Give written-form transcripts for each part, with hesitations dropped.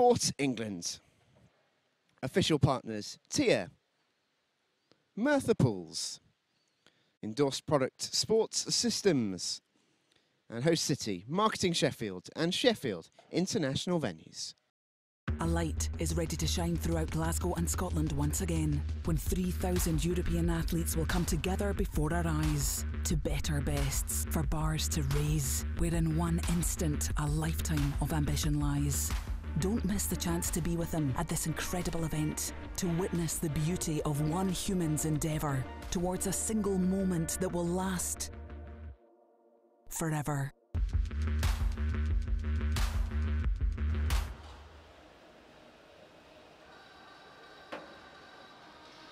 Support England. Official partners, Tia, Merthyr Pools, endorsed product Sports Systems, and host city, Marketing Sheffield and Sheffield International Venues. A light is ready to shine throughout Glasgow and Scotland once again, when 3,000 European athletes will come together before our eyes to bet our bests for bars to raise, where in one instant a lifetime of ambition lies. Don't miss the chance to be with them at this incredible event, to witness the beauty of one human's endeavour towards a single moment that will last forever.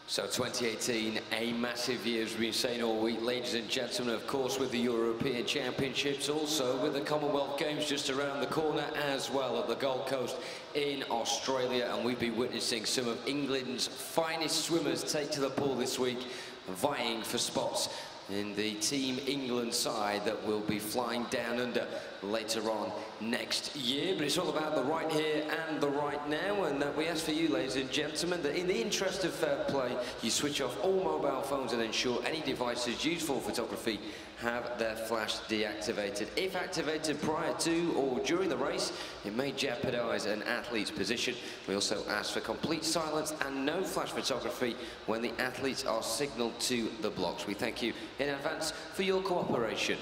So 2018, a massive year, as we've been saying all week, ladies and gentlemen, of course with the European Championships, also with the Commonwealth Games just around the corner as well at the Gold Coast in Australia. And we've been witnessing some of England's finest swimmers take to the pool this week, vying for spots in the Team England side that will be flying down under later on next year. But it's all about the right here and the right now, and that we ask for you, ladies and gentlemen, that in the interest of fair play, you switch off all mobile phones and ensure any devices used for photography have their flash deactivated. If activated prior to or during the race, it may jeopardise an athlete's position. We also ask for complete silence and no flash photography when the athletes are signalled to the blocks. We thank you in advance for your cooperation.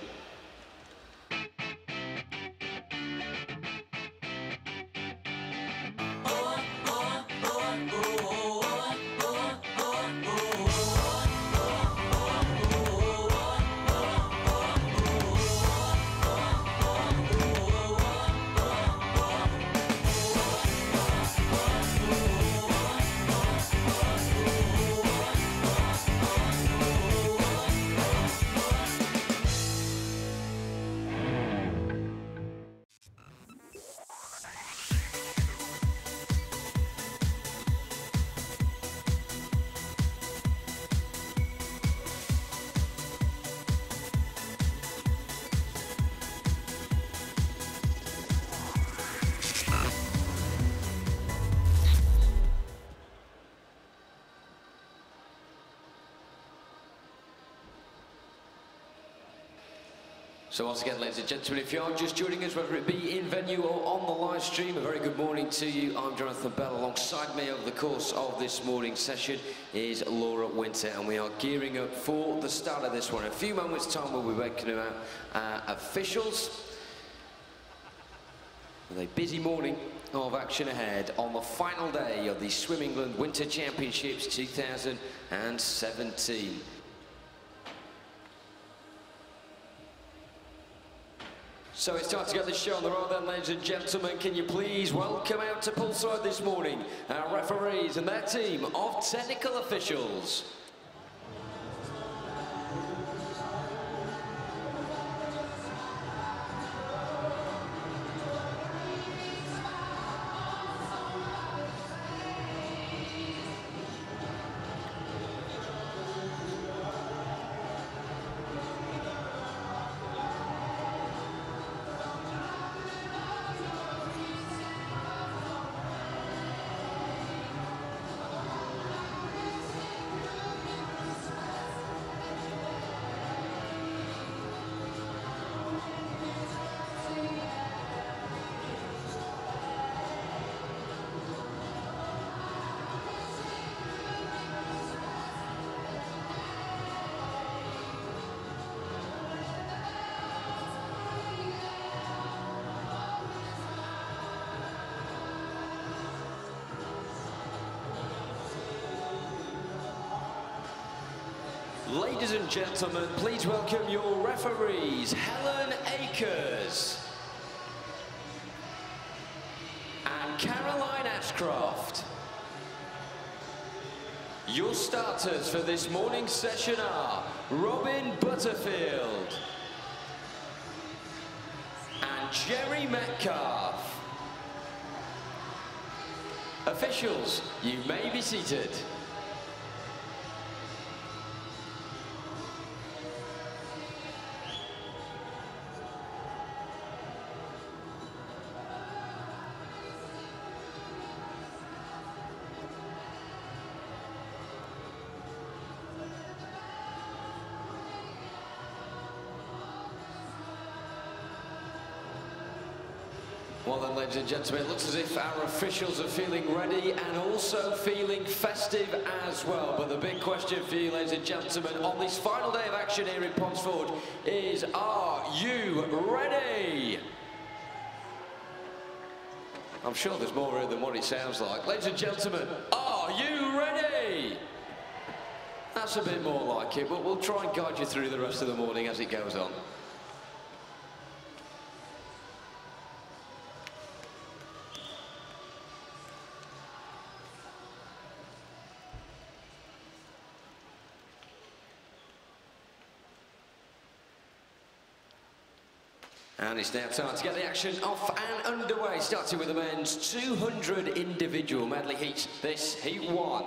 So once again, ladies and gentlemen, if you are just joining us, whether it be in venue or on the live stream, a very good morning to you. I'm Jonathan Bell. Alongside me over the course of this morning's session is Laura Winter, and we are gearing up for the start of this one. In a few moments' time, we'll be waking out officials with a busy morning of action ahead on the final day of the Swim England Winter Championships 2017. So it's time to get this show on the road then, ladies and gentlemen. Can you please welcome out to poolside this morning our referees and their team of technical officials. Ladies and gentlemen, please welcome your referees, Helen Akers and Caroline Ashcroft. Your starters for this morning's session are Robin Butterfield and Jerry Metcalf. Officials, you may be seated. Well then, ladies and gentlemen, it looks as if our officials are feeling ready and also feeling festive as well. But the big question for you, ladies and gentlemen, on this final day of action here in Ponsford is, are you ready? I'm sure there's more here than what it sounds like. Ladies and gentlemen, are you ready? That's a bit more like it, but we'll try and guide you through the rest of the morning as it goes on. And it's now time to get the action off and underway, starting with the men's 200 individual medley heats. This heat 1.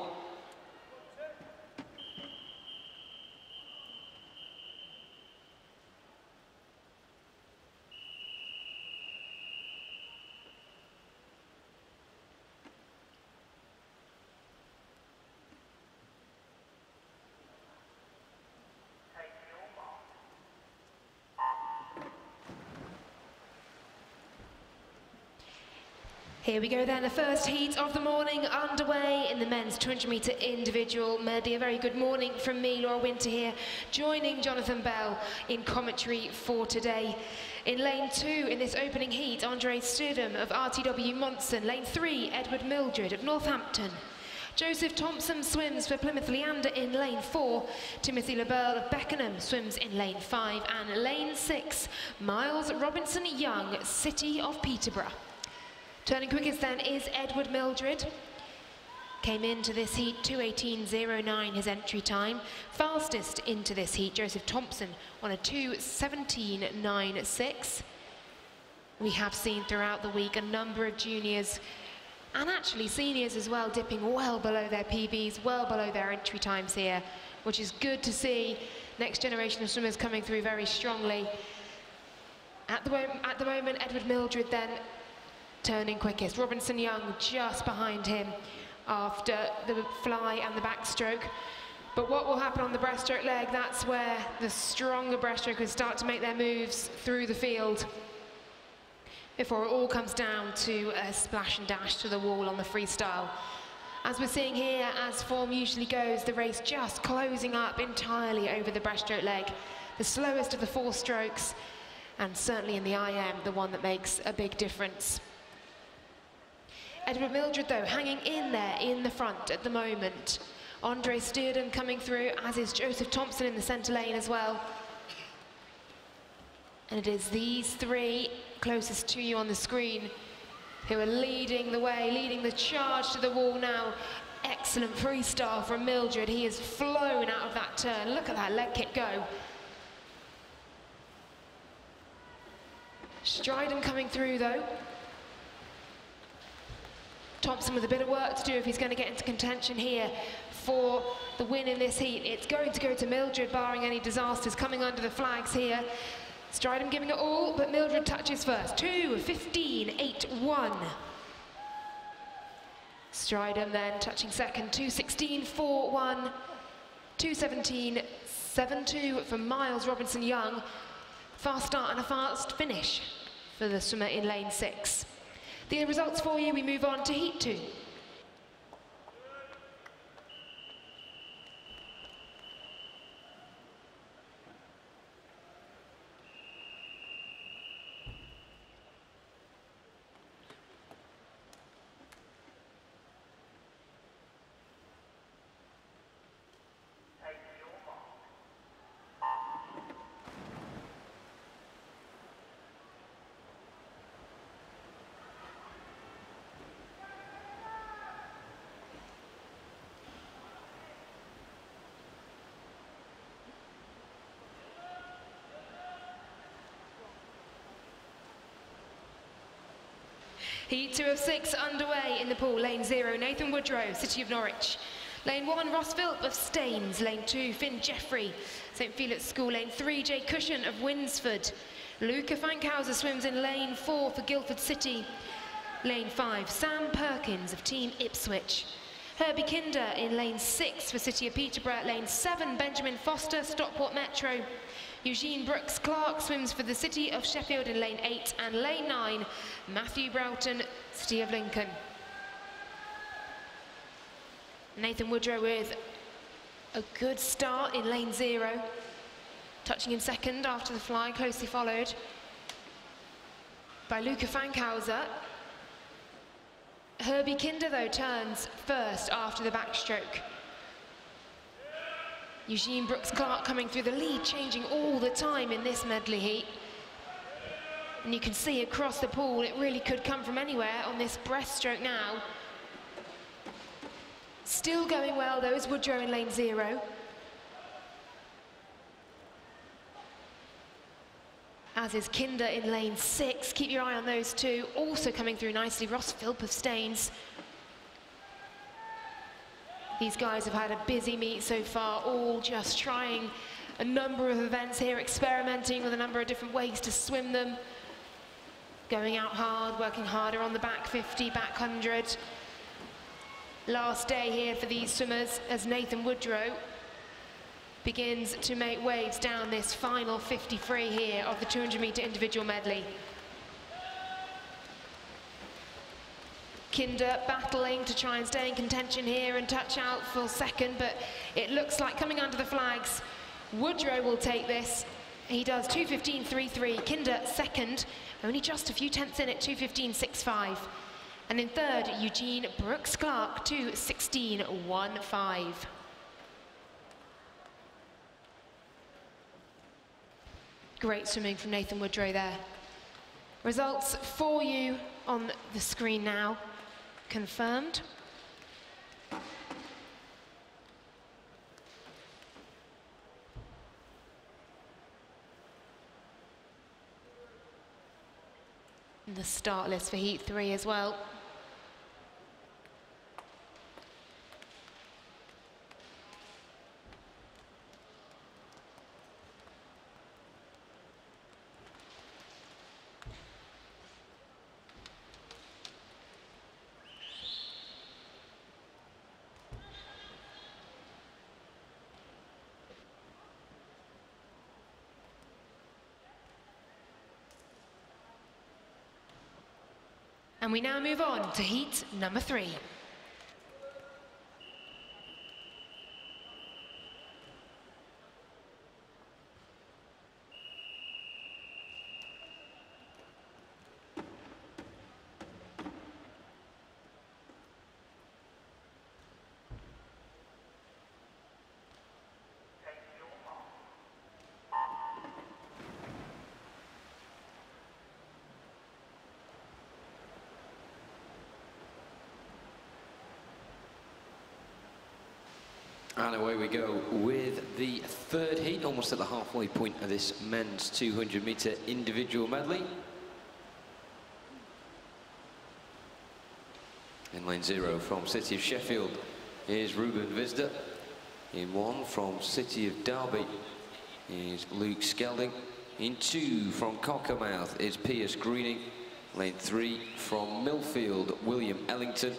Here we go then, the first heat of the morning underway in the men's 200-metre individual medley. A very good morning from me, Laura Winter here, joining Jonathan Bell in commentary for today. In lane 2 in this opening heat, Andre Studham of RTW Monson. Lane 3, Edward Mildred of Northampton. Joseph Thompson swims for Plymouth Leander in lane 4. Timothy LaBelle of Beckenham swims in lane 5. And lane 6, Miles Robinson Young, City of Peterborough. Turning quickest then is Edward Mildred. Came into this heat 2:18.09 his entry time. Fastest into this heat, Joseph Thompson on a 2:17.96. We have seen throughout the week a number of juniors and actually seniors as well dipping well below their PBs, well below their entry times here, which is good to see. Next generation of swimmers coming through very strongly. At the moment, Edward Mildred then turning quickest. Robinson Young just behind him after the fly and the backstroke. But what will happen on the breaststroke leg, that's where the stronger breaststrokers start to make their moves through the field before it all comes down to a splash and dash to the wall on the freestyle. As we're seeing here, as form usually goes, the race just closing up entirely over the breaststroke leg. The slowest of the 4 strokes, and certainly in the IM, the one that makes a big difference. Edward Mildred, though, hanging in there in the front at the moment. Andre Studham coming through, as is Joseph Thompson in the centre lane as well. And it is these 3 closest to you on the screen who are leading the way, leading the charge to the wall now. Excellent freestyle from Mildred. He has flown out of that turn. Look at that leg kick go. Stridham coming through, though. Thompson with a bit of work to do if he's going to get into contention here for the win in this heat. It's going to go to Mildred, barring any disasters coming under the flags here. Stridham giving it all, but Mildred touches first. 2:15.81. Stridham then touching second. 2:16.41. 2:17.72 for Miles Robinson Young. Fast start and a fast finish for the swimmer in lane 6. The results for you, we move on to heat 2. Heat 2 of 6 underway in the pool. Lane 0, Nathan Woodrow, City of Norwich. Lane 1, Ross Philp of Staines. Lane 2, Finn Jeffrey, St Felix School. Lane 3, Jay Cushion of Winsford. Luca Fankhauser swims in lane 4 for Guildford City. Lane 5, Sam Perkins of Team Ipswich. Herbie Kinder in lane 6 for City of Peterborough. Lane 7, Benjamin Foster, Stockport Metro. Eugene Brooks-Clark swims for the City of Sheffield in lane 8, and lane 9, Matthew Broughton, City of Lincoln. Nathan Woodrow with a good start in lane 0, touching in second after the fly, closely followed by Luca Fankhauser. Herbie Kinder, though, turns first after the backstroke. Eugene Brooks-Clark coming through the lead, changing all the time in this medley heat. And you can see across the pool, it really could come from anywhere on this breaststroke now. Still going well, though, is Woodrow in lane 0. As is Kinder in lane 6. Keep your eye on those two. Also coming through nicely, Ross Philp of Staines. These guys have had a busy meet so far, all just trying a number of events here, experimenting with a number of different ways to swim them. Going out hard, working harder on the back 50, back 100. Last day here for these swimmers as Nathan Woodrow begins to make waves down this final 50 free here of the 200-metre individual medley. Kinder battling to try and stay in contention here and touch out for second, but it looks like coming under the flags, Woodrow will take this. He does 2:15.33. Kinder second, only just a few tenths in at 2:15.65. And in third, Eugene Brooks-Clark, 2:16.15. Great swimming from Nathan Woodrow there. Results for you on the screen now. Confirmed. And the start list for Heat 3 as well. And we now move on to heat number 3. And away we go with the third heat, almost at the halfway point of this men's 200-metre individual medley. In lane 0 from City of Sheffield is Ruben Visder. In 1 from City of Derby is Luke Skelding. In 2 from Cockermouth is Piers Greening. Lane 3 from Millfield, William Ellington.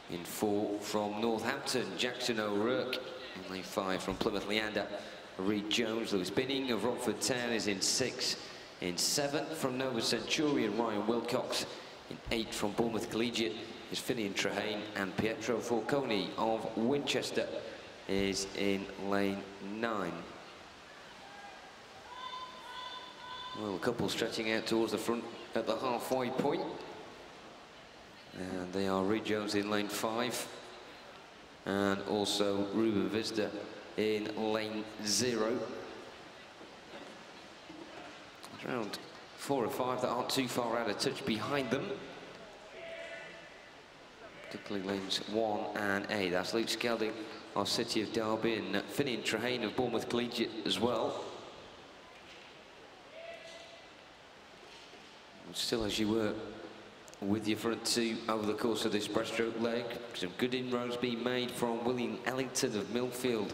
In 4 from Northampton, Jackson O'Rourke. In lane 5 from Plymouth Leander, Reed Jones. Lewis Binning of Romford Town is in 6. In 7 from Nova Centurion, Ryan Wilcox. In 8 from Bournemouth Collegiate is Finian Trehane, and Pietro Falcone of Winchester is in lane 9. Well, a couple stretching out towards the front at the halfway point. And they are Reed Jones in lane 5, and also Ruben Visder in lane 0. Around 4 or 5 that aren't too far out of touch behind them, particularly lanes 1 and 8. That's Luke Skelding of City of Derby, and Finian Trehane of Bournemouth Collegiate as well. Still as you were with your front two over the course of this breaststroke leg. Some good inroads being made from William Ellington of Millfield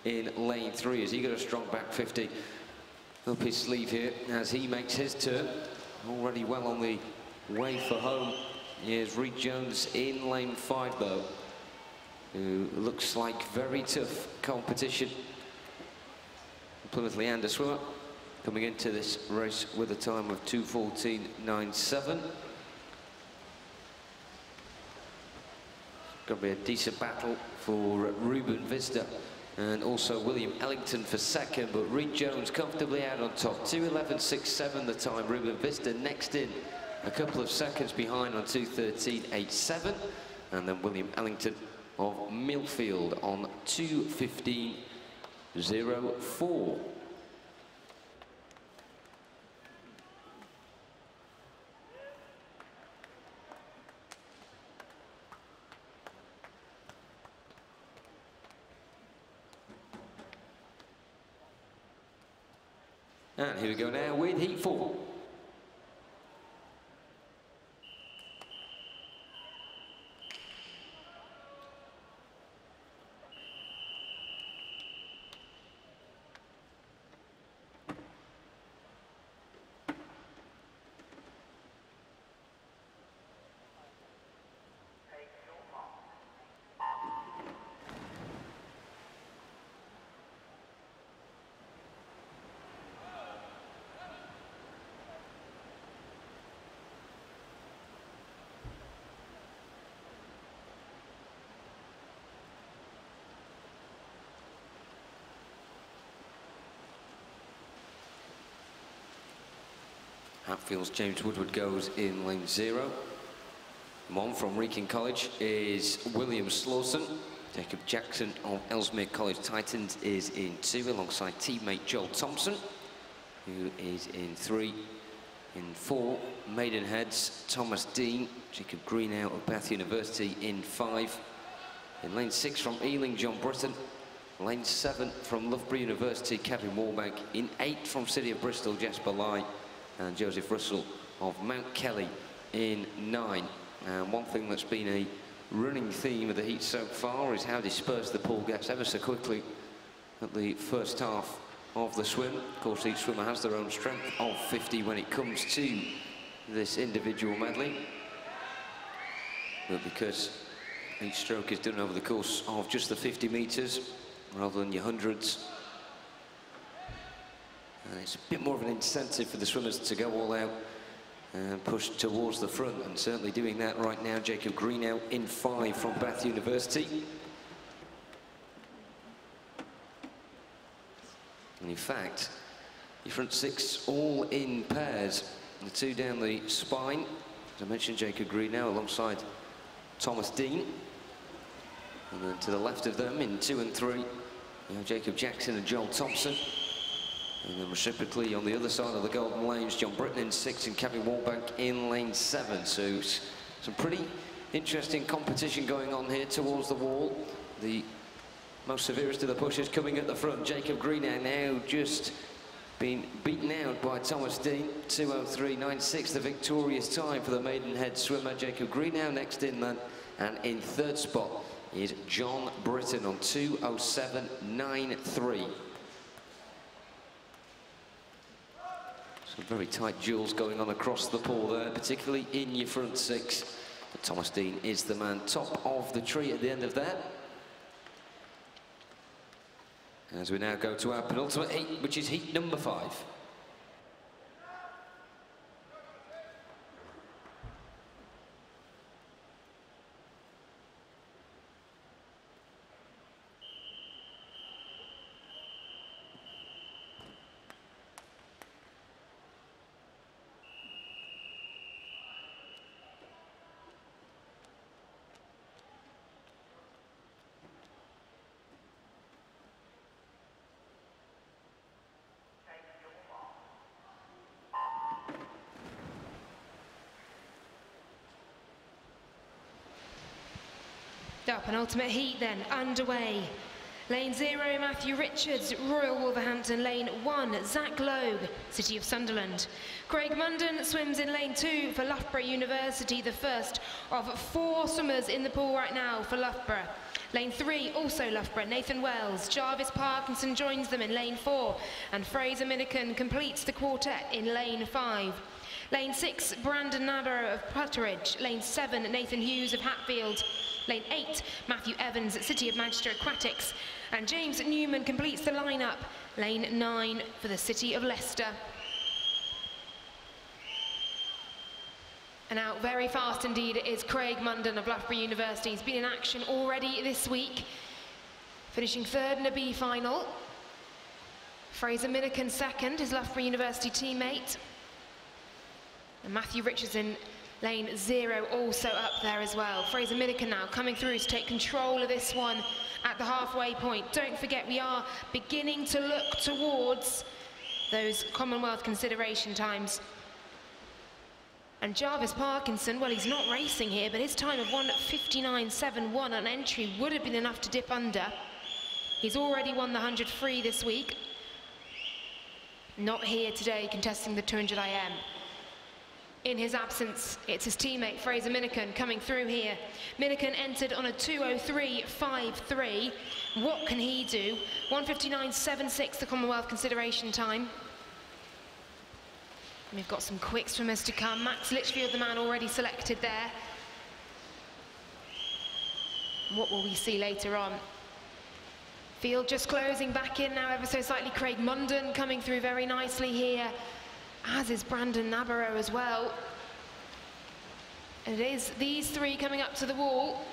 in lane 3 as he got a strong back 50 up his sleeve here as he makes his turn. Already well on the way for home. Here's Reed Jones in lane 5 though, who looks like very tough competition. Plymouth Leander swimmer coming into this race with a time of 2:14.97. Going to be a decent battle for Ruben Vista and also William Ellington for second, but Reed Jones comfortably out on top. 2:11.67 the time. Ruben Vista next in, a couple of seconds behind on 2:13.87, and then William Ellington of Millfield on 2:15.04. And here we go now with heat 4. Hatfield's James Woodward goes in lane 0. One from Wrekin College is William Slawson. Jacob Jackson of Ellesmere College Titans is in 2 alongside teammate Joel Thompson, who is in 3. In 4, Maidenhead's Thomas Dean, Jacob Greenow of Bath University in 5. In lane 6 from Ealing, John Britton. Lane 7 from Loughborough University, Kevin Warbank. In 8 from City of Bristol, Jasper Lai. And Joseph Russell of Mount Kelly in 9. And one thing that's been a running theme of the heat so far is how dispersed the pool gets ever so quickly at the first half of the swim. Of course, each swimmer has their own strength of 50 when it comes to this individual medley. But because each stroke is done over the course of just the 50 metres rather than your hundreds, and it's a bit more of an incentive for the swimmers to go all out and push towards the front, and certainly doing that right now. Jacob Greenow in 5 from Bath University. And in fact, your front 6 all in pairs. The 2 down the spine, as I mentioned, Jacob Greenow alongside Thomas Dean. And then to the left of them in 2 and 3, you have Jacob Jackson and Joel Thompson. And then reciprocally on the other side of the golden lanes, John Britton in 6 and Kevin Warbank in lane 7. So some pretty interesting competition going on here towards the wall. The most severest of the pushers coming at the front. Jacob Greenow now just been beaten out by Thomas Dean. 2:03.96, the victorious time for the Maidenhead swimmer. Jacob Greenow next in then. And in 3rd spot is John Britton on 2:07.93. Some very tight duels going on across the pool there, particularly in your front 6. But Thomas Dean is the man top of the tree at the end of that. As we now go to our penultimate heat, which is heat number 5. The penultimate heat then underway. Lane 0, Matthew Richards, Royal Wolverhampton. Lane 1, Zach Logue, City of Sunderland. Craig Munden swims in lane 2 for Loughborough University, the first of 4 swimmers in the pool right now for Loughborough. Lane 3, also Loughborough, Nathan Wells. Jarvis Parkinson joins them in lane 4, and Fraser Minican completes the quartet in lane 5. Lane 6, Brandon Nabarro of Putteridge. Lane 7, Nathan Hughes of Hatfield. Lane 8, Matthew Evans at City of Manchester Aquatics. And James Newman completes the lineup lane 9 for the City of Leicester. And out very fast indeed is Craig Munden of Loughborough University. He's been in action already this week, finishing third in a B final. Fraser Minican second, his Loughborough University teammate. And Matthew Richardson, lane 0, also up there as well. Fraser Minican now coming through to take control of this one at the halfway point. Don't forget, we are beginning to look towards those Commonwealth consideration times. And Jarvis Parkinson, well, he's not racing here, but his time of 1:59.71 on entry would have been enough to dip under. He's already won the 100 free this week. Not here today contesting the 200 IM. In his absence, it's his teammate Fraser Minican coming through here. Minican entered on a 2:03.53. What can he do? 1:59.76 the Commonwealth consideration time. We've got some quick swimmers to come. Max Litchfield, the man already selected there. What will we see later on? Field just closing back in now ever so slightly. Craig Munden coming through very nicely here, as is Brandon Nabarro as well. And it is these three coming up to the wall.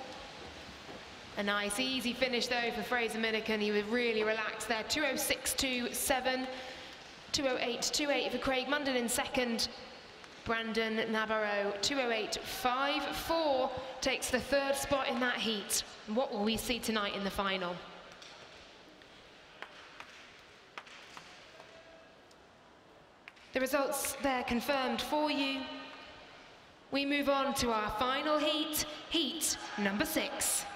A nice easy finish though for Fraser Minican. He was really relaxed there. 2:06.27. 2:08.28 for Craig Munden in second. Brandon Nabarro, 2:08.54, takes the third spot in that heat. What will we see tonight in the final? The results there confirmed for you. We move on to our final heat, heat number 6.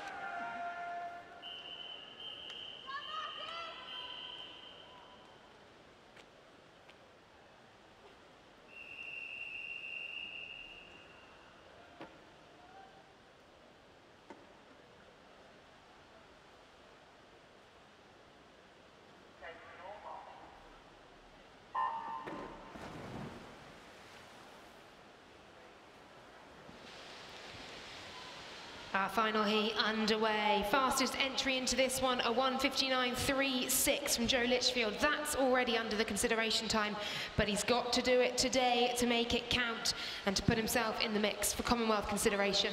Our final heat underway. Fastest entry into this one, a 1:59.36 from Joe Litchfield. That's already under the consideration time, but he's got to do it today to make it count and to put himself in the mix for Commonwealth consideration.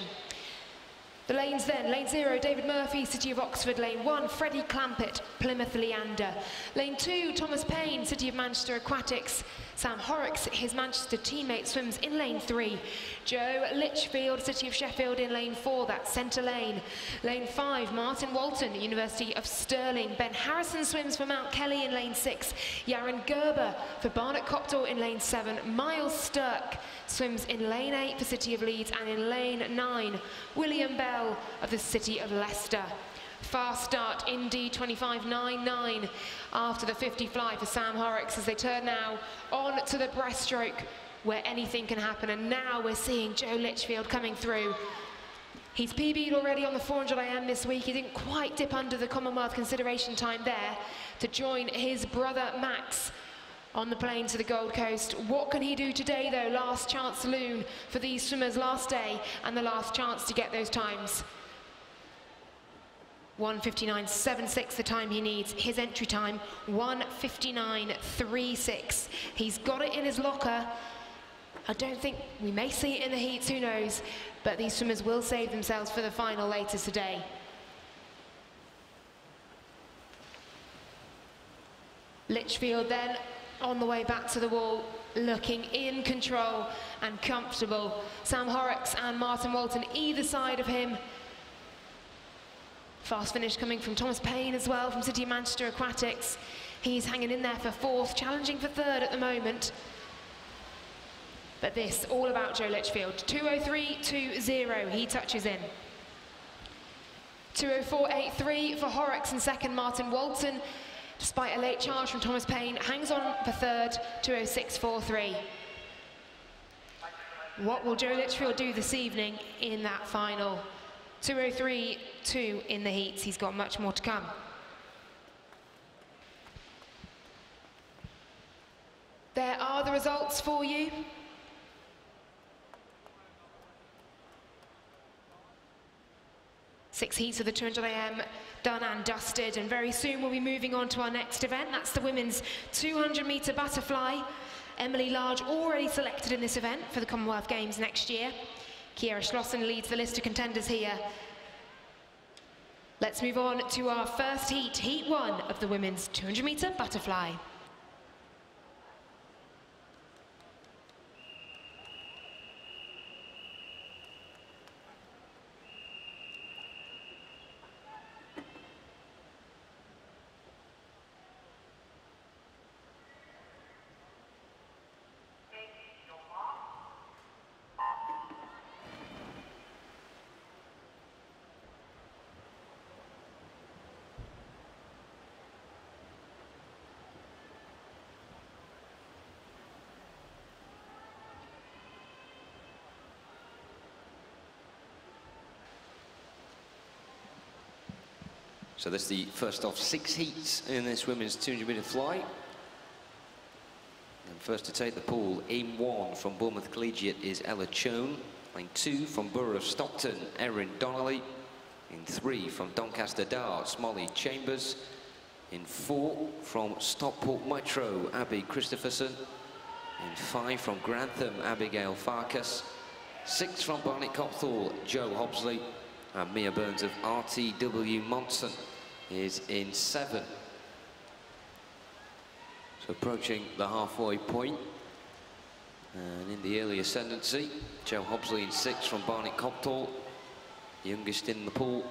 The lanes then, lane 0, David Murphy, City of Oxford. Lane 1, Freddie Clampett, Plymouth Leander. Lane 2, Thomas Payne, City of Manchester Aquatics. Sam Horrocks, his Manchester teammate, swims in lane 3. Joe Litchfield, City of Sheffield in lane 4, that's centre lane. Lane 5, Martin Walton, University of Stirling. Ben Harrison swims for Mount Kelly in lane 6. Yaron Gerber for Barnet Copthall in lane 7. Miles Stirk swims in lane 8 for City of Leeds, and in lane 9, William Bell of the City of Leicester. Fast start indeed, 25.99 after the 50 fly for Sam Horrocks as they turn now on to the breaststroke where anything can happen. And now we're seeing Joe Litchfield coming through. He's PB'd already on the 400 IM this week. He didn't quite dip under the Commonwealth consideration time there to join his brother Max on the plane to the Gold Coast. What can he do today though? Last chance saloon for these swimmers, last day and the last chance to get those times. 1:59.76 the time he needs. His entry time 1:59.36. He's got it in his locker. I don't think we may see it in the heats, who knows, but these swimmers will save themselves for the final later today. Litchfield then on the way back to the wall, looking in control and comfortable. Sam Horrocks and Martin Walton either side of him. Fast finish coming from Thomas Payne as well, from City of Manchester Aquatics. He's hanging in there for 4th, challenging for 3rd at the moment. But this, all about Joe Litchfield. 2:03.20, he touches in. 2:04.83 for Horrocks in second. Martin Walton, despite a late charge from Thomas Payne, hangs on for 3rd, 2:06.43. What will Joe Litchfield do this evening in that final? 2:03.2 in the heats. He's got much more to come. There are the results for you. 6 heats of the 200 AM done and dusted, and very soon we'll be moving on to our next event. That's the women's 200-metre butterfly. Emily Large already selected in this event for the Commonwealth Games next year. Kiera Schlossen leads the list of contenders here. Let's move on to our first heat, Heat 1 of the women's 200-metre butterfly. So that's the first of 6 heats in this women's 200-metre fly. And first to take the pool, aim 1 from Bournemouth Collegiate is Ella Choan. Lane 2 from Borough of Stockton, Erin Donnelly. In 3 from Doncaster Darts, Molly Chambers. In 4 from Stockport Metro, Abby Christopherson. In 5 from Grantham, Abigail Farkas. 6 from Barnet Copthall, Joe Hobsley. And Mia Burns of RTW Monson is in 7. So approaching the halfway point. And in the early ascendancy, Joe Hobsley in 6 from Barnet Copthall, youngest in the pool.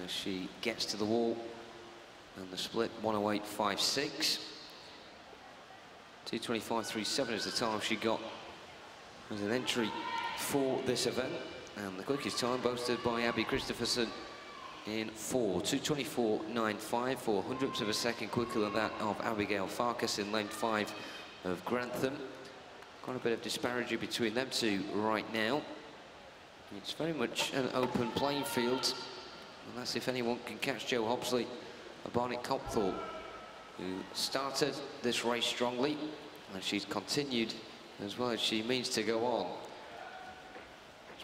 She gets to the wall, and the split 108.56. 225.37 is the time she got as an entry for this event, and the quickest time boasted by Abby Christopherson in 4. 224.95, 4 hundredths of a second quicker than that of Abigail Farkas in lane 5 of Grantham. Quite a bit of disparity between them two right now. It's very much an open playing field, unless if anyone can catch Joe Hobsley of Barnet Copthall, who started this race strongly, and she's continued as well as she means to go on.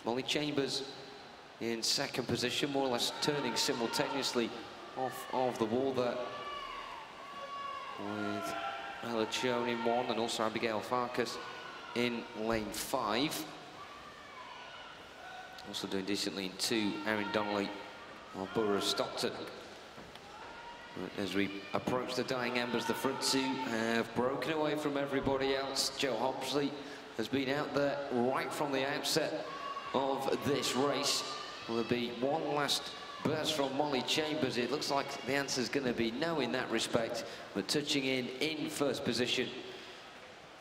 Molly Chambers in 2nd position, more or less turning simultaneously off of the wall there, with Ella Choan in 1 and also Abigail Farkas in lane 5. Also doing decently in 2, Erin Donnelly of Borough of Stockton. As we approach the dying embers, the front 2 have broken away from everybody else. Joe Hobsley has been out there right from the outset of this race. Will there be one last burst from Molly Chambers? It looks like the answer is going to be no in that respect, but touching in first position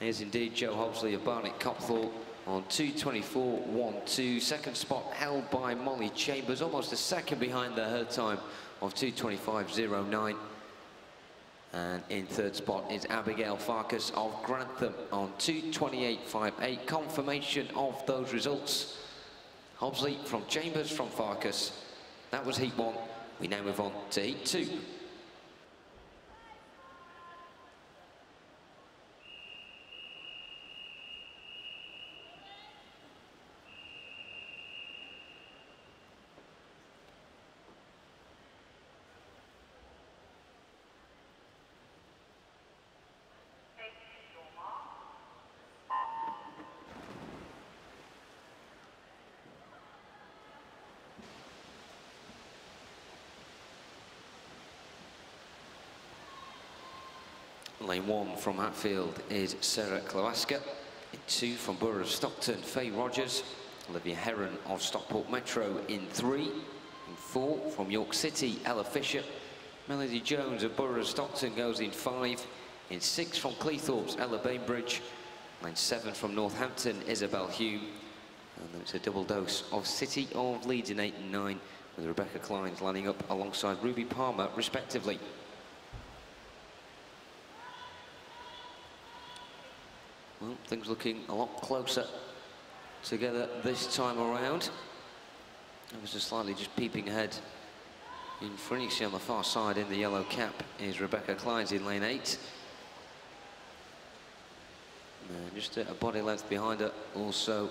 is indeed Joe Hobsley of Barnet Copthall on 224.12. Second spot held by Molly Chambers, almost a second behind her time of 225.09. And in 3rd spot is Abigail Farkas of Grantham on 228.58. Confirmation of those results. Hobsley from Chambers from Farkas. That was Heat 1. We now move on to Heat 2. Lane 1 from Hatfield is Sarah Klawaska. In 2 from Borough of Stockton, Faye Rogers. Olivia Heron of Stockport Metro in 3. In 4 from York City, Ella Fisher. Melody Jones of Borough of Stockton goes in 5. In 6 from Cleethorpes, Ella Bainbridge. Lane 7 from Northampton, Isabel Hume. And then it's a double dose of City of Leeds in 8 and 9, with Rebecca Clines lining up alongside Ruby Palmer, respectively. Well, things looking a lot closer together this time around. Ever so slightly just peeping ahead in front. You see on the far side in the yellow cap is Rebecca Clines in lane 8. And just a body length behind her, also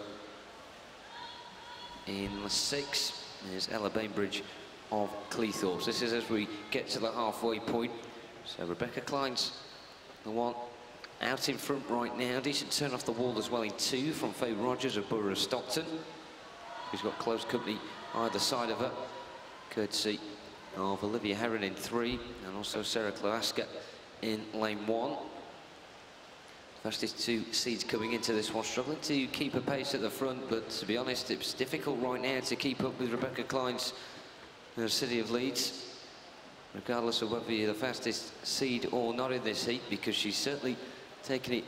In 6 is Ella Bainbridge of Cleethorpes. This is as we get to the halfway point. So Rebecca Klein's the one out in front right now. Decent turn off the wall as well in 2 from Faye Rogers of Borough of Stockton, who's got close company either side of her, courtesy of Olivia Heron in 3 and also Sarah Klawaska in lane 1. Fastest 2 seeds coming into this one, struggling to keep a pace at the front, but to be honest, it's difficult right now to keep up with Rebecca Klein's City of Leeds, regardless of whether you're the fastest seed or not in this heat, because she's certainly taking it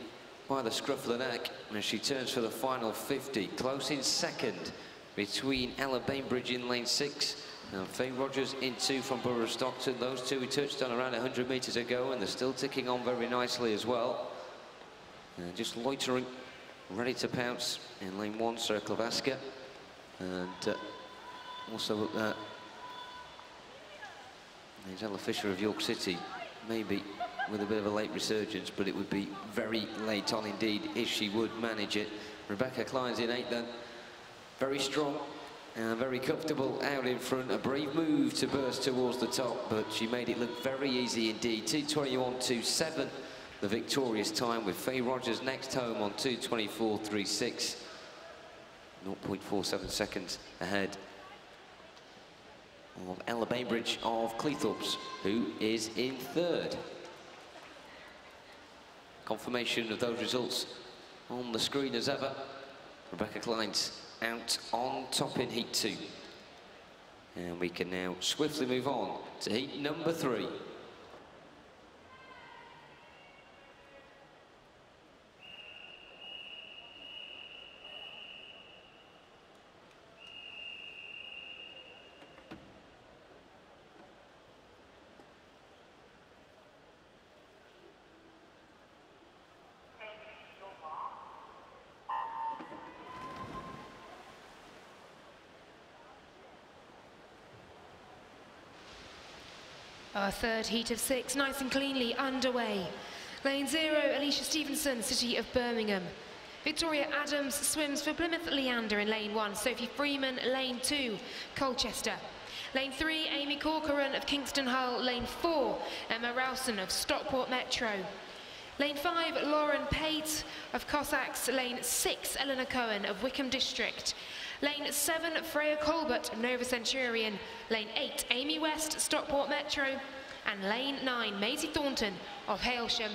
by the scruff of the neck as she turns for the final 50. Close in second between Ella Bainbridge in lane 6 and Faye Rogers in 2 from Borough of Stockton. Those two we touched on around 100 metres ago, and they're still ticking on very nicely as well. Just loitering, ready to pounce in lane 1, Sarah Klawaska, and also there's Ella Fisher of York City, maybe with a bit of a late resurgence, but it would be very late on indeed if she would manage it. Rebecca Klein's in 8 then, very strong and very comfortable out in front. A brave move to burst towards the top, but she made it look very easy indeed. 2:21.27, the victorious time, with Faye Rogers next home on 2:24.36, 0.47 seconds ahead of Ella Bainbridge of Cleethorpes, who is in 3rd. Confirmation of those results on the screen as ever. Rebecca Klein's out on top in heat 2. And we can now swiftly move on to heat number 3. Our 3rd heat of 6, nice and cleanly underway. Lane 0, Alicia Stevenson, City of Birmingham. Victoria Adams swims for Plymouth Leander in lane 1. Sophie Freeman, lane 2, Colchester. Lane 3, Amy Corcoran of Kingston Hull. Lane 4, Emma Rowson of Stockport Metro. Lane 5, Lauren Pate of Cossacks. Lane 6, Eleanor Cohen of Wickham District. Lane 7, Freya Colbert, Nova Centurion. Lane 8, Amy West, Stockport Metro. And lane 9, Maisie Thornton of Hailsham.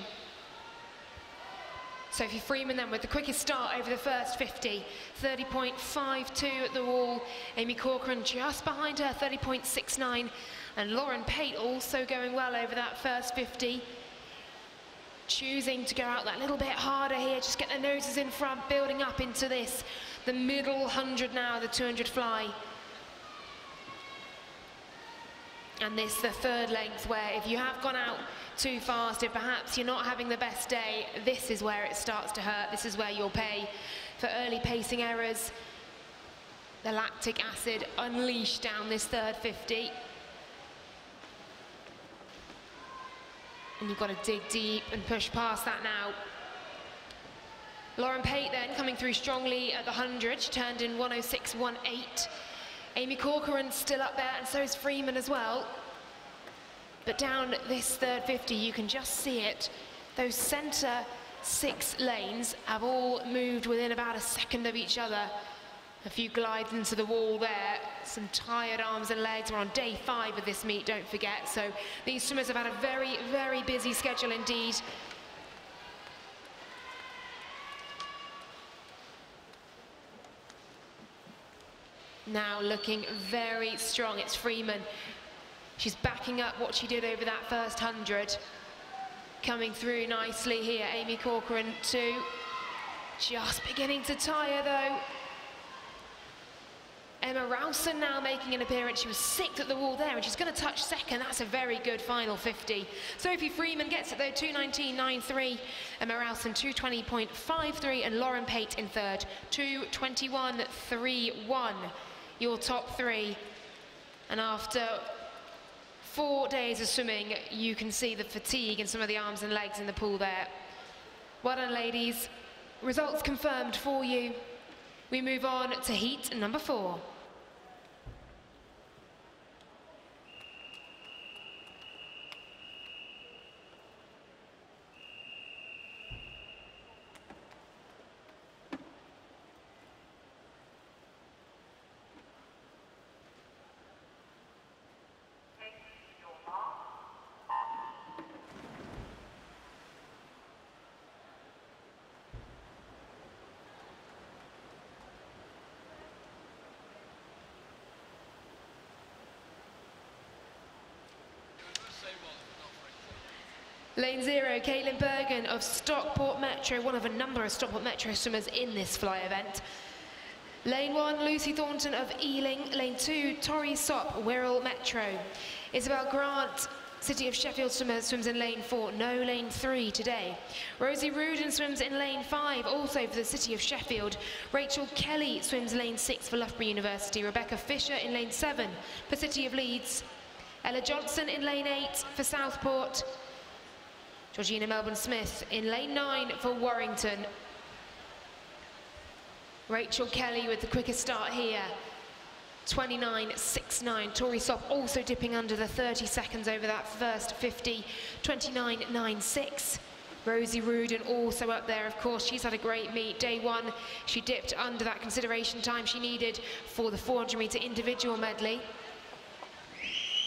Sophie Freeman then with the quickest start over the first 50, 30.52 at the wall. Amy Corcoran just behind her, 30.69. And Lauren Pate also going well over that first 50. Choosing to go out that little bit harder here, just get their noses in front, building up into this. The middle 100 now, the 200 fly. And this, the 3rd length, where if you have gone out too fast, if perhaps you're not having the best day, this is where it starts to hurt. This is where you'll pay for early pacing errors. The lactic acid unleashed down this 3rd 50. And you've got to dig deep and push past that now. Lauren Pate then coming through strongly at the 100. She turned in 1:06.18. Amy Corcoran still up there, and so is Freeman as well. But down this 3rd 50, you can just see it. Those centre 6 lanes have all moved within about a second of each other. A few glides into the wall there. Some tired arms and legs. We're on day 5 of this meet, don't forget. So these swimmers have had a very, very busy schedule indeed. Now looking very strong, it's Freeman. She's backing up what she did over that first 100. Coming through nicely here, Amy Corcoran too. Just beginning to tire though. Emma Rowson now making an appearance. She was 6th at the wall there, and she's going to touch 2nd. That's a very good final 50. Sophie Freeman gets it though, 2:19.93. Emma Rowson 2:20.53, and Lauren Pate in 3rd, 2:21.31. Your top 3. And after 4 days of swimming, you can see the fatigue in some of the arms and legs in the pool there. Well done, ladies. Results confirmed for you. We move on to heat number 4. Lane 0, Caitlin Bergen of Stockport Metro, one of a number of Stockport Metro swimmers in this fly event. Lane 1, Lucy Thornton of Ealing. Lane 2, Tori Sopp, Wirral Metro. Isabel Grant, City of Sheffield swimmer, swims in lane 4, no lane 3 today. Rosie Rudin swims in lane 5, also for the City of Sheffield. Rachel Kelly swims lane 6 for Loughborough University. Rebecca Fisher in lane 7 for City of Leeds. Ella Johnson in lane 8 for Southport. Georgina Melbourne-Smith in lane 9 for Warrington. Rachel Kelly with the quickest start here. 29.69. Tori Sopp also dipping under the 30 seconds over that first 50. 29.96. Rosie Rudin also up there, of course. She's had a great meet. Day 1, she dipped under that consideration time she needed for the 400-metre individual medley.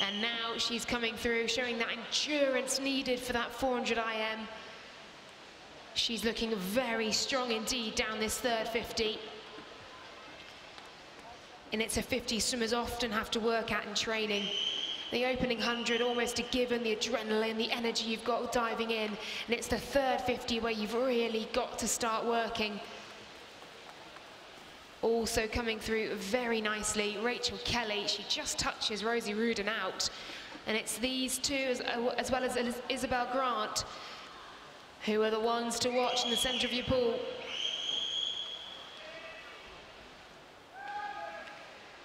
And now she's coming through, showing that endurance needed for that 400 IM. She's looking very strong indeed down this third 50. And it's a 50 swimmers often have to work at in training. The opening 100, almost a given, the adrenaline, the energy you've got diving in. And it's the third 50 where you've really got to start working. Also coming through very nicely, Rachel Kelly. She just touches Rosie Rudin out. And it's these two, as well as Isabel Grant, who are the ones to watch in the centre of your pool.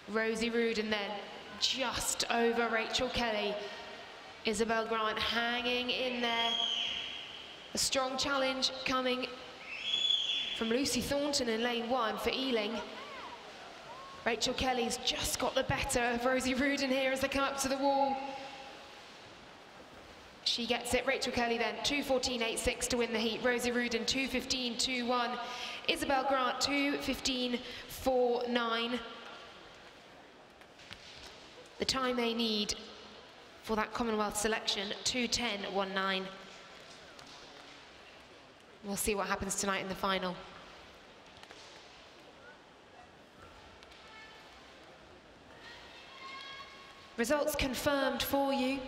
Rosie Rudin then just over Rachel Kelly. Isabel Grant hanging in there. A strong challenge coming from Lucy Thornton in lane 1 for Ealing. Rachel Kelly's just got the better of Rosie Rudin here as they come up to the wall. She gets it. Rachel Kelly then 2:14.86 to win the heat. Rosie Rudin 2:15.21. Isabel Grant 2:15.49. The time they need for that Commonwealth selection, 2:10.19. We'll see what happens tonight in the final. Results confirmed for you.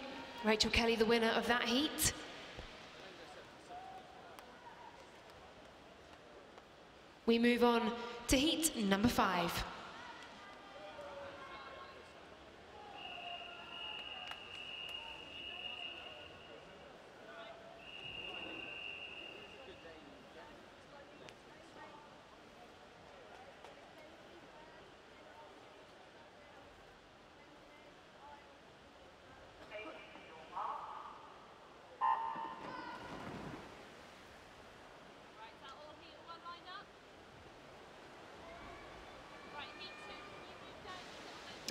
Rachel Kelly, the winner of that heat. We move on to heat number 5.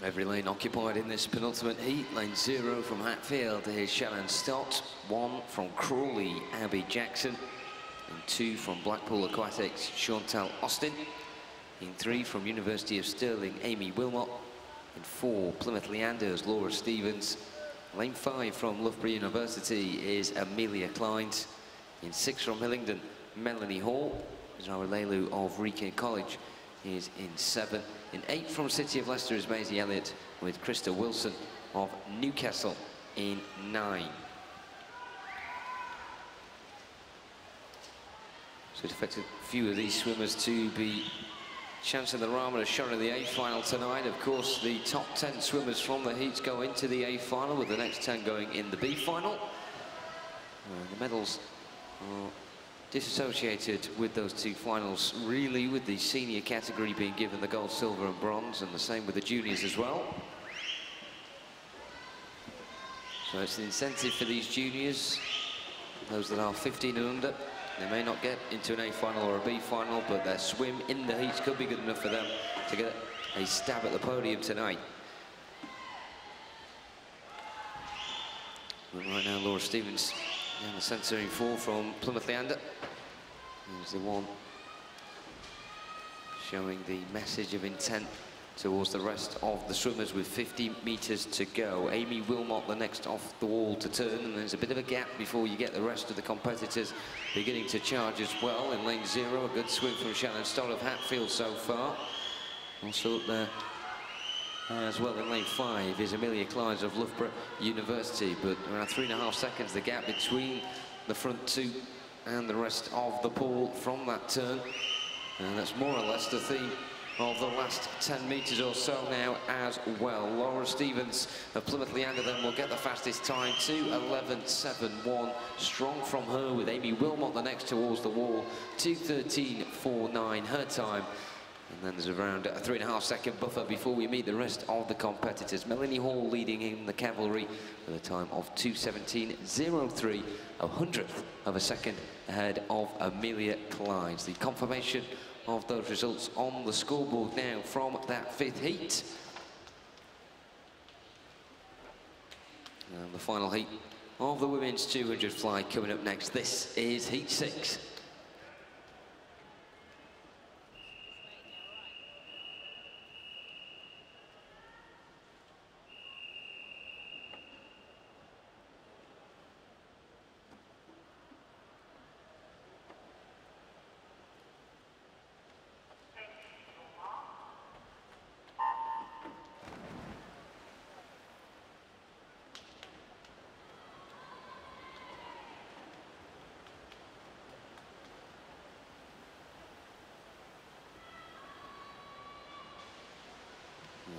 Every lane occupied in this penultimate heat. Lane 0 from Hatfield is Shannon Stott. 1 from Crawley, Abby Jackson. And 2 from Blackpool Aquatics, Chantal Austin. In 3 from University of Stirling, Amy Wilmot. In 4, Plymouth Leanders, Laura Stevens. Lane 5 from Loughborough University is Amelia Clines. In 6 from Hillingdon, Melanie Hall. Zara Leilu of Wrekin College is in 7. In 8 from City of Leicester is Maisie Elliott, with Krista Wilson of Newcastle in 9. So it affected a few of these swimmers to be chancing their arm at a shot in the A final tonight. Of course, the top 10 swimmers from the heats go into the A final, with the next 10 going in the B final. The medals are disassociated with those 2 finals, really, with the senior category being given the gold, silver and bronze, and the same with the juniors as well. So it's an incentive for these juniors, those that are 15 and under. They may not get into an A final or a B final, but their swim in the heats could be good enough for them to get a stab at the podium tonight. But right now, Laura Stevens in the centre in 4 from Plymouth Leander. Here's the one showing the message of intent towards the rest of the swimmers with 50 metres to go. Amy Wilmot, the next off the wall to turn, and there's a bit of a gap before you get the rest of the competitors beginning to charge as well. In lane 0, a good swim from Shannon Stott of Hatfield so far. Also up there as well in lane 5 is Amelia Clines of Loughborough University, but around 3.5 seconds the gap between the front two and the rest of the pool from that turn. And that's more or less the theme of the last 10 metres or so now as well. Laura Stevens of Plymouth Leander then will get the fastest time, 2:11.71. Strong from her, with Amy Wilmot the next towards the wall, 2:13.49 her time. And then there's around a 3.5 second buffer before we meet the rest of the competitors. Melanie Hall leading in the cavalry with a time of 2:17.03, a hundredth of a second ahead of Amelia Clydes. The confirmation of those results on the scoreboard now from that fifth heat. And the final heat of the women's 200 fly coming up next. This is heat 6.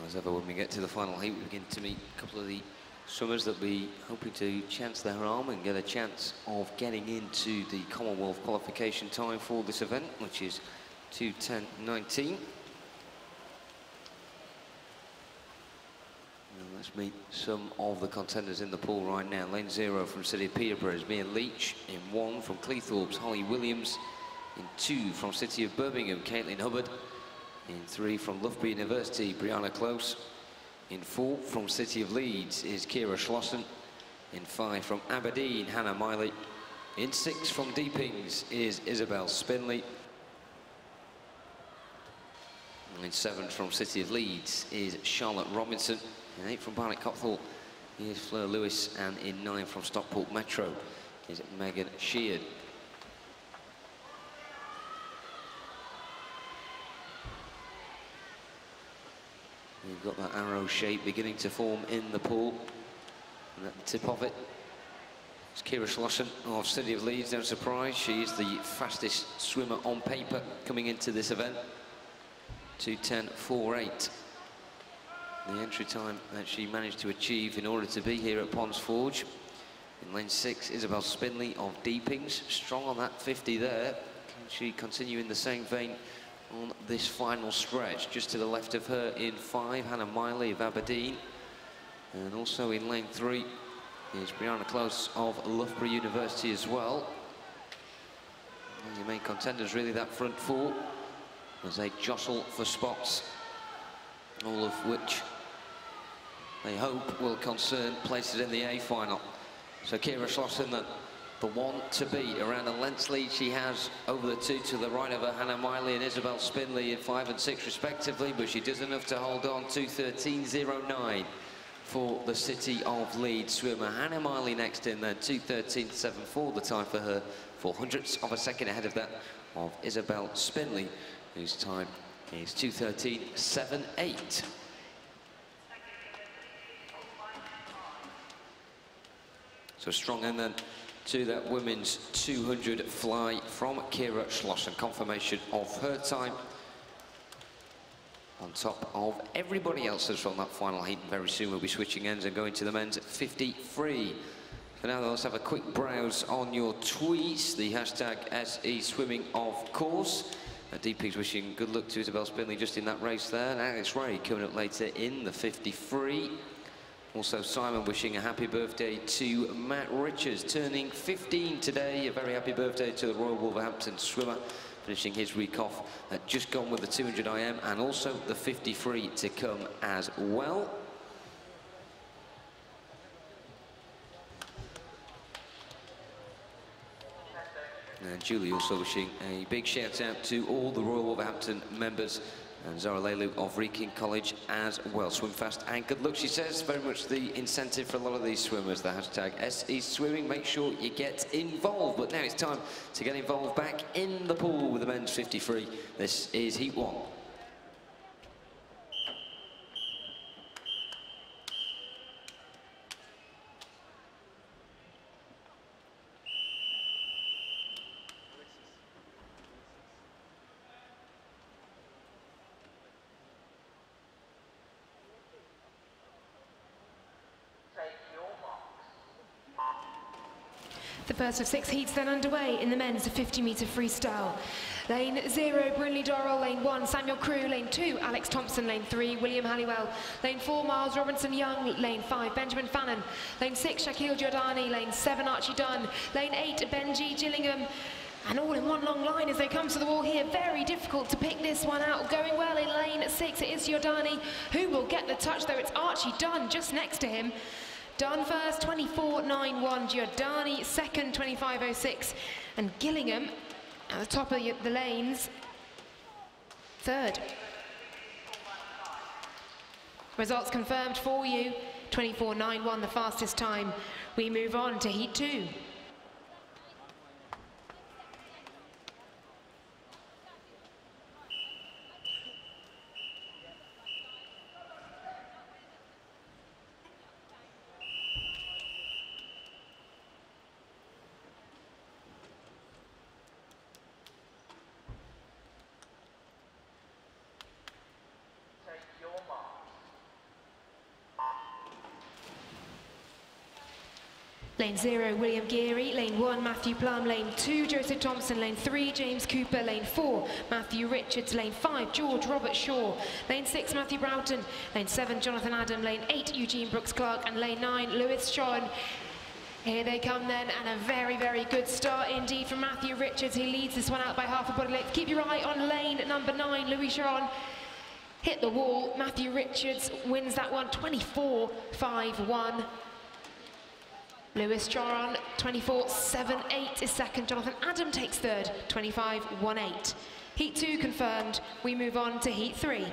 As ever, when we get to the final heat, we begin to meet a couple of the swimmers that will be hoping to chance their arm and get a chance of getting into the Commonwealth qualification time for this event, which is 2:10.19. Let's meet some of the contenders in the pool right now. Lane 0 from City of Peterborough is Mia Leach. In 1 from Cleethorpes, Holly Williams. In 2 from City of Birmingham, Caitlin Hubbard. In 3 from Loughborough University, Brianna Close. In 4 from City of Leeds is Kira Schlossen. In 5 from Aberdeen, Hannah Miley. In 6 from Deepings is Isabel Spinley. And in 7 from City of Leeds is Charlotte Robinson. In 8 from Barnet Copthall is Fleur Lewis. And in 9 from Stockport Metro is Megan Sheard. You've got that arrow shape beginning to form in the pool. And at the tip of it is Kira Schlossen of City of Leeds. No surprise, she is the fastest swimmer on paper coming into this event. 2:10.48. The entry time that she managed to achieve in order to be here at Ponds Forge. In lane 6, Isabel Spinley of Deepings. Strong on that 50 there. Can she continue in the same vein on this final stretch? Just to the left of her in 5, Hannah Miley of Aberdeen. And also in lane 3 is Brianna Close of Loughborough University as well. And your main contenders really that front 4 as they jostle for spots, all of which they hope will concern places in the A final. So Kira Schlossen, the one to beat, around a length's lead she has over the 2 to the right of her, Hannah Miley and Isabel Spinley in 5 and 6 respectively, but she does enough to hold on. 2:13.09 for the City of Leeds swimmer. Hannah Miley next in then, 2:13.74 the time for her, 400ths of a second ahead of that of Isabel Spinley, whose time is 2:13.78. So strong and then to that women's 200 fly from Kira Schlossen. Confirmation of her time on top of everybody else's from that final heat. Very soon we'll be switching ends and going to the men's 50 free. For now, let's have a quick browse on your tweets. The hashtag SE Swimming, of course. Deepings wishing good luck to Isabel Spinley just in that race there. And Alex Ray coming up later in the 50 free. Also Simon wishing a happy birthday to Matt Richards, turning 15 today. A very happy birthday to the Royal Wolverhampton swimmer, finishing his week off. Just gone with the 200 IM and also the 50 free to come as well. And Julie also wishing a big shout out to all the Royal Wolverhampton members, and Zara Lelu of Reeking College as well. Swim fast and good luck, she says. Very much the incentive for a lot of these swimmers, the hashtag SE Swimming. Make sure you get involved. But now it's time to get involved back in the pool with the men's 50 free. This is Heat 1. The first of 6 heats then underway in the men's 50-metre freestyle. Lane 0, Brynley Dorrell. Lane 1, Samuel Crew. Lane 2, Alex Thompson. Lane 3, William Halliwell. Lane 4, Miles Robinson Young. Lane 5, Benjamin Fannin. Lane 6, Shaquille Giordani. Lane 7, Archie Dunn. Lane 8, Benji Gillingham. And all in one long line as they come to the wall here. Very difficult to pick this one out. Going well in lane 6, it is Giordani who will get the touch, though it's Archie Dunn just next to him. Dunn first, 24.91. Giordani second, 25.06. And Gillingham at the top of the lanes, third. Results confirmed for you. 24.91, the fastest time. We move on to heat 2. Lane 0, William Geary. Lane 1, Matthew Plum. Lane 2, Joseph Thompson. Lane 3, James Cooper. Lane 4, Matthew Richards. Lane 5, George Robert Shaw. Lane 6, Matthew Broughton. Lane 7, Jonathan Adam. Lane 8, Eugene Brooks Clark. And Lane 9, Lewis Shawn. Here they come then, and a very, very good start indeed from Matthew Richards. He leads this one out by half a body length. Keep your eye on lane number 9, Louis Shawn. Hit the wall. Matthew Richards wins that one, 24.51. Lewis Charon, 24.78 is second. Jonathan Adam takes third, 25.18. Heat 2 confirmed. We move on to Heat 3.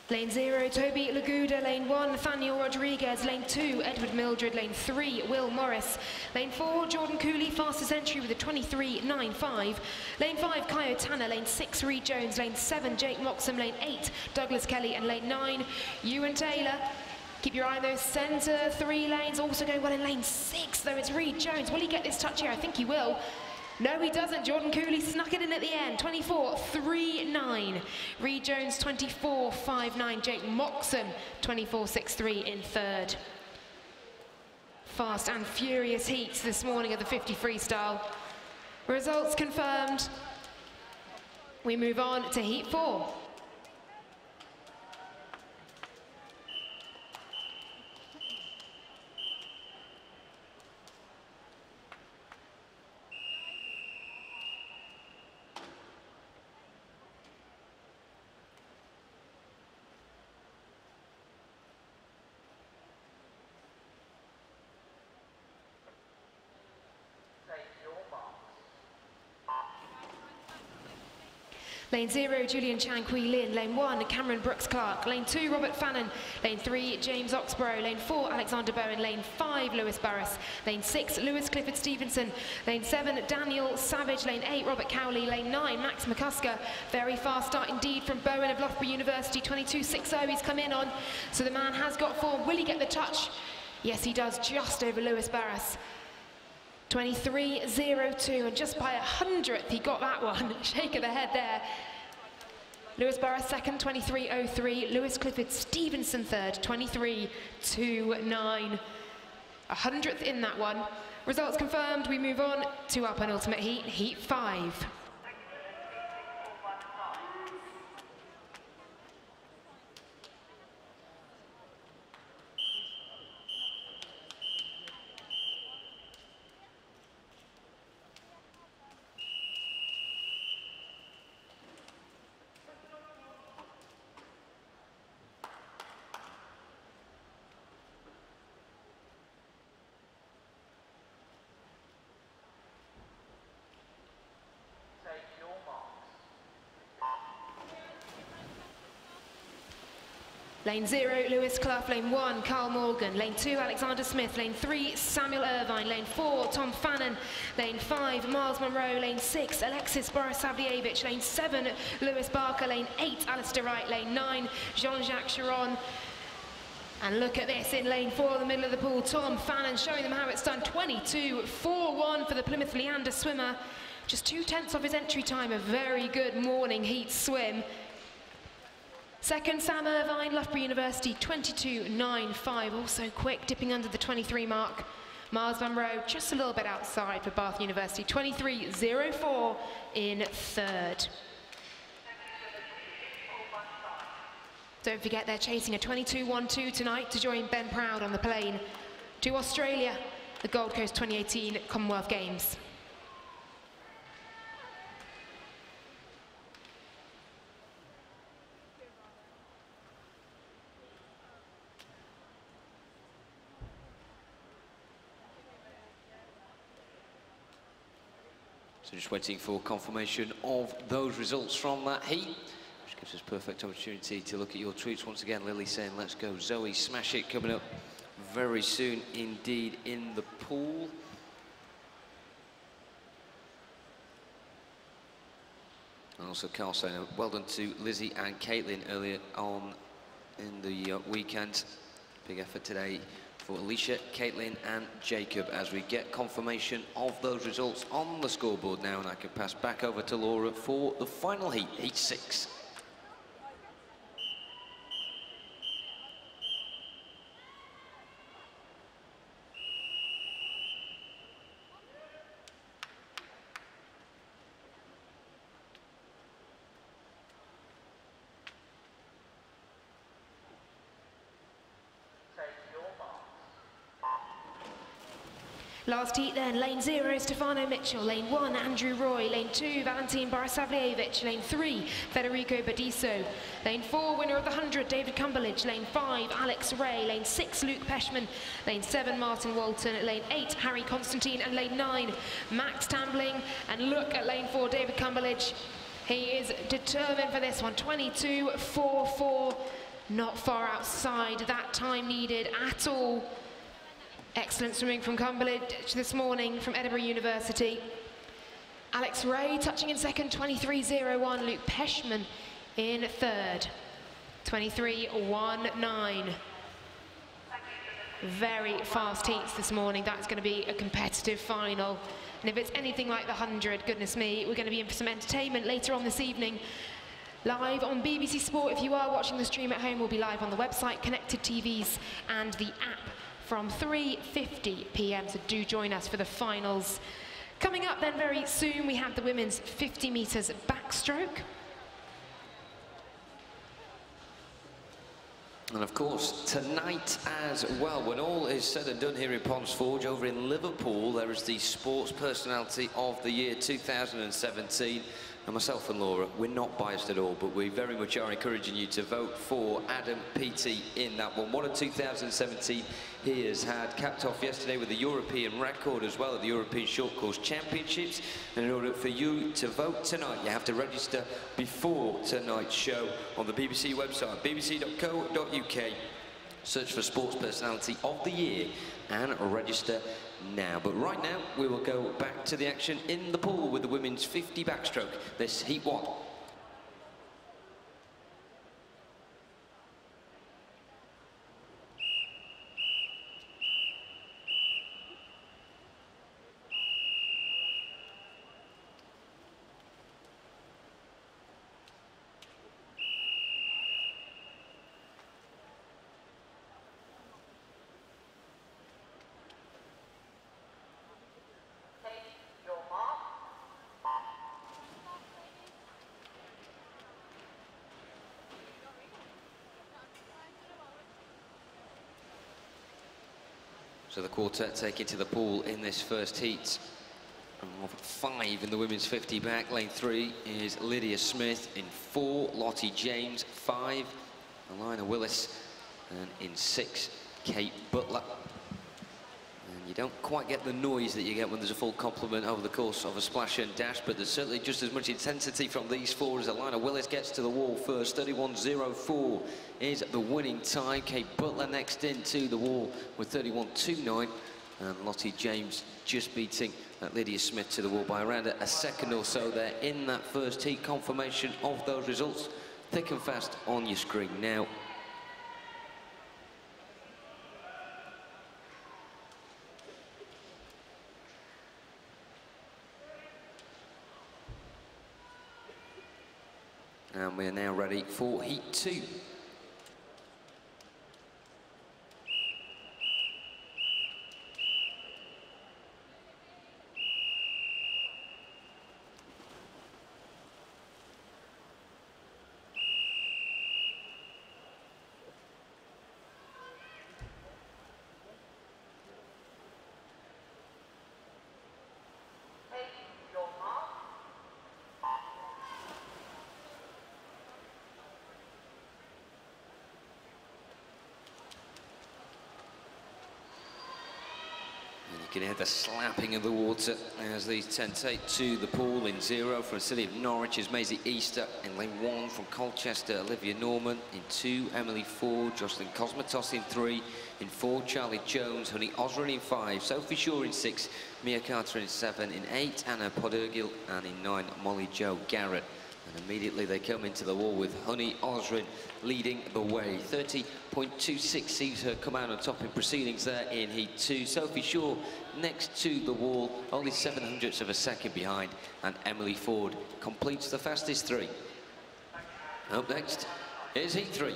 Lane 0, Toby Laguda. Lane 1, Nathaniel Rodriguez. Lane 2, Edward Mildred. Lane 3, Will Morris. Lane 4, Jordan Cooley, fastest entry with a 23.95. Lane 5, Kyo Tanner. Lane 6, Reed Jones. Lane 7, Jake Moxham. Lane 8, Douglas Kelly. And lane 9, Ewan Taylor. Keep your eye on those centre 3 lanes. Also going well in lane 6, though, it's Reed Jones. Will he get this touch here? I think he will. No, he doesn't. Jordan Cooley snuck it in at the end. 24.39. Reed Jones, 24.59. Jake Moxham, 24.63 in third. Fast and furious heats this morning of the 50 freestyle. Results confirmed. We move on to heat 4. Lane 0, Julian Chan Kui Lin. Lane 1, Cameron Brooks Clark. Lane 2, Robert Fannin. Lane 3, James Oxborough. Lane 4, Alexander Bowen. Lane 5, Lewis Barris. Lane 6, Lewis Clifford Stevenson. Lane 7, Daniel Savage. Lane 8, Robert Cowley. Lane 9, Max McCusker. Very fast start indeed from Bowen of Loughborough University. 22.60 he's come in on. So the man has got form. Will he get the touch? Yes, he does, just over Lewis Barris. 23.02, and just by 100th he got that one. Shake of the head there. Lewis Barris second, 23.03. Lewis Clifford Stevenson third, 23.29. 100th in that one. Results confirmed. We move on to our penultimate heat, Heat 5. Lane 0, Lewis Clough. Lane 1, Carl Morgan. Lane 2, Alexander Smith. Lane 3, Samuel Irvine. Lane 4, Tom Fannin. Lane 5, Miles Monroe. Lane 6, Alexis Borisavljevic. Lane 7, Lewis Barker. Lane 8, Alistair Wright. Lane 9, Jean-Jacques Chiron. And look at this in lane 4 in the middle of the pool. Tom Fannin showing them how it's done. 22.41 for the Plymouth Leander swimmer. Just 2/10 of his entry time. A very good morning heat swim. Second, Sam Irvine, Loughborough University, 22.95. Also quick, dipping under the 23 mark. Miles Monroe just a little bit outside for Bath University. 23.04 in third. Don't forget they're chasing a 22.12 tonight to join Ben Proud on the plane to Australia, the Gold Coast 2018 Commonwealth Games. So just waiting for confirmation of those results from that heat, which gives us perfect opportunity to look at your tweets once again. Lily saying, let's go Zoe, smash it, coming up very soon indeed in the pool. And also Carl saying, well done to Lizzie and Caitlin earlier on in the weekend. Big effort today for Alicia, Caitlin and Jacob as we get confirmation of those results on the scoreboard now, and I can pass back over to Laura for the final heat, heat 6. Last heat then, lane 0, Stefano Mitchell. Lane 1, Andrew Roy. Lane 2, Valentin Borisavljevic. Lane 3, Federico Badiso. Lane 4, winner of the 100, David Cumberledge. Lane 5, Alex Ray. Lane 6, Luke Peshman. Lane 7, Martin Walton. Lane 8, Harry Constantine. And lane 9, Max Tambling. And look at lane 4, David Cumberledge. He is determined for this one. 22.44. Not far outside that time needed at all. Excellent swimming from Cumberledge this morning from Edinburgh University. Alex Ray touching in second, 23.01. Luke Peshman in third, 23.19. Very fast heats this morning. That's going to be a competitive final. And if it's anything like the 100, goodness me, we're going to be in for some entertainment later on this evening. Live on BBC Sport. If you are watching the stream at home, we'll be live on the website, connected TVs and the app from 3:50 p.m. So do join us for the finals. Coming up then very soon, we have the women's 50 metres backstroke. And of course, tonight as well, when all is said and done here in Ponds Forge over in Liverpool, there is the Sports Personality of the Year 2017. And myself and Laura, we're not biased at all, but we very much are encouraging you to vote for Adam Peaty in that one. What a 2017 he has had, capped off yesterday with the European record as well at the European Short Course Championships. And in order for you to vote tonight, you have to register before tonight's show on the BBC website, bbc.co.uk. Search for Sports Personality of the Year and register now. But right now, we will go back to the action in the pool with the women's 50 backstroke. This heat 1. So the quartet take it to the pool in this first heat of 5 in the women's 50 back. Lane 3 is Lydia Smith. In 4, Lottie James. 5, Alina Willis. And in 6, Kate Butler. And You don't quite get the noise that you get when there's a full complement over the course of a splash and dash, but there's certainly just as much intensity from these four as Alana Willis gets to the wall first. 31.04 is the winning time. Kate Butler next into the wall with 31.29, and Lottie James just beating Lydia Smith to the wall by around a second or so there in that first heat. Confirmation of those results thick and fast on your screen now. And we are now ready for heat 2. You can hear the slapping of the water as these 10 take to the pool. In 0 from the city of Norwich is Maisie Easter. In lane 1 from Colchester, Olivia Norman. In 2, Emily Ford. Jocelyn Cosmatos in 3. In 4, Charlie Jones. Honey Osrin in 5. Sophie Shaw in 6. Mia Carter in 7. In 8, Anna Podurgil. And in 9, Molly Jo Garrett. And immediately they come into the wall with Honey Osrin leading the way. 30.26 sees her come out on top in proceedings there in heat 2. Sophie Shaw next to the wall, only 700ths of a second behind, and Emily Ford completes the fastest 3. Up next is heat 3.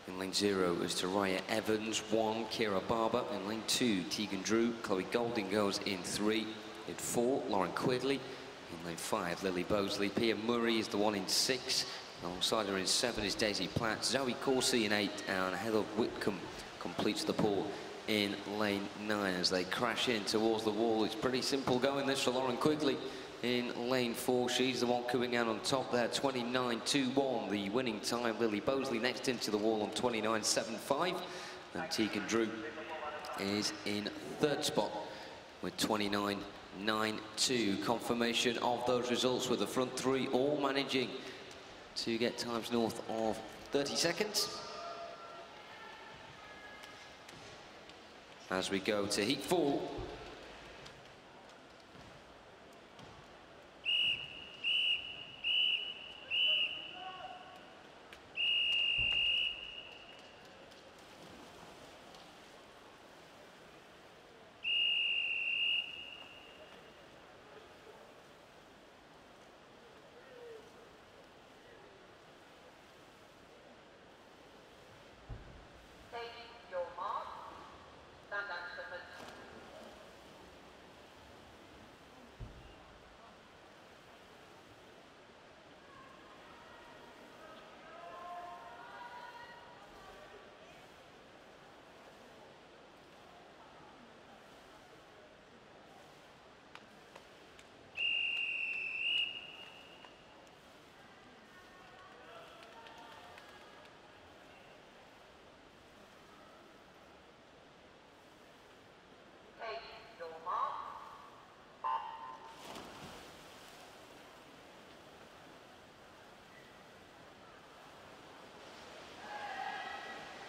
In lane 0 is Taraya Evans, 1, Kira Barber. In lane 2, Tegan Drew. Chloe Golding goes in 3. In 4, Lauren Quigley. In lane 5, Lily Bosley. Pia Murray is the one in 6. Alongside her in 7 is Daisy Platt. Zoe Corsi in 8, and Heather Whitcomb completes the pool in lane 9 as they crash in towards the wall. It's pretty simple going this for Lauren Quigley. In lane 4, she's the one coming out on top there, 29.21, the winning time. Lily Bosley next into the wall on 29.75, and Tegan Drew is in 3rd spot with 29.92. Confirmation of those results with the front 3 all managing to get times north of 30 seconds. As we go to heat 4.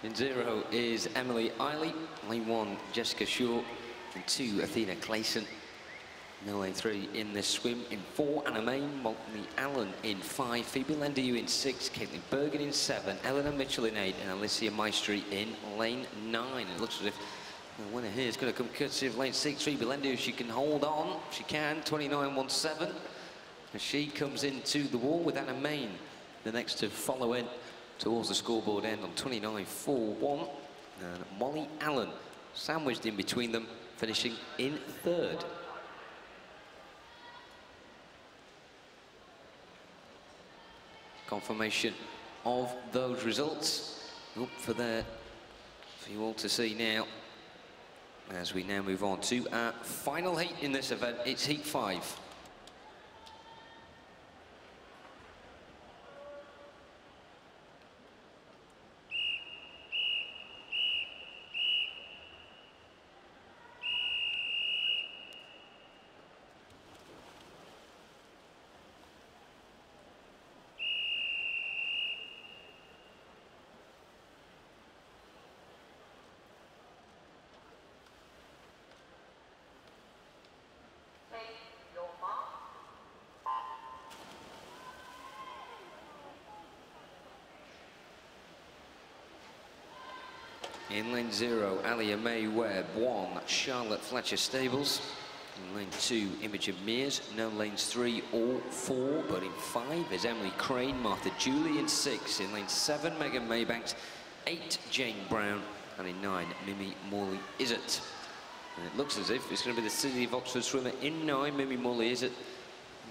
In 0 is Emily Eiley. Lane 1, Jessica Shaw. In 2, Athena Clayson. No lane 3 in this swim. In 4, Anna Main. Molly Allen in 5. Phoebe Lendiu in 6. Caitlin Bergen in 7. Eleanor Mitchell in 8. And Alicia Maestri in lane 9. It looks as if the winner here is going to come courtesy of lane 6. Phoebe Lendiu, she can hold on. She can. 29.17. As she comes into the wall with Anna Main the next to follow in towards the scoreboard end on 29.41. And Molly Allen sandwiched in between them, finishing in third. Confirmation of those results up for you all to see now. As we now move on to our final heat in this event, it's heat 5. In lane 0, Alia May Webb. 1, Charlotte Fletcher Stables. In lane 2, Imogen Mears. No lanes 3 or 4, but in 5 is Emily Crane, Martha Julie. In 6, in lane 7, Megan Maybanks. 8, Jane Brown. And in 9, Mimi Morley Izzet. And it looks as if it's going to be the City of Oxford swimmer in 9, Mimi Morley Izzet.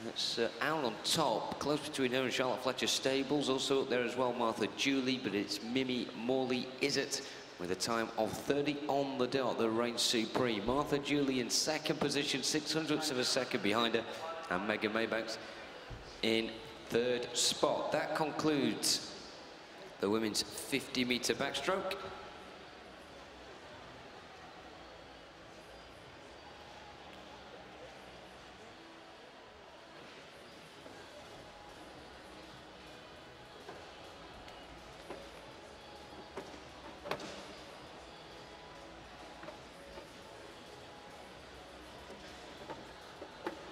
That's out on top, close between her and Charlotte Fletcher Stables. Also up there as well, Martha Julie, but it's Mimi Morley Izzet with a time of 30 on the dot, the reigns supreme. Martha Julie in second position, 600ths of a second behind her, and Megan Maybanks in third spot. That concludes the women's 50-metre backstroke.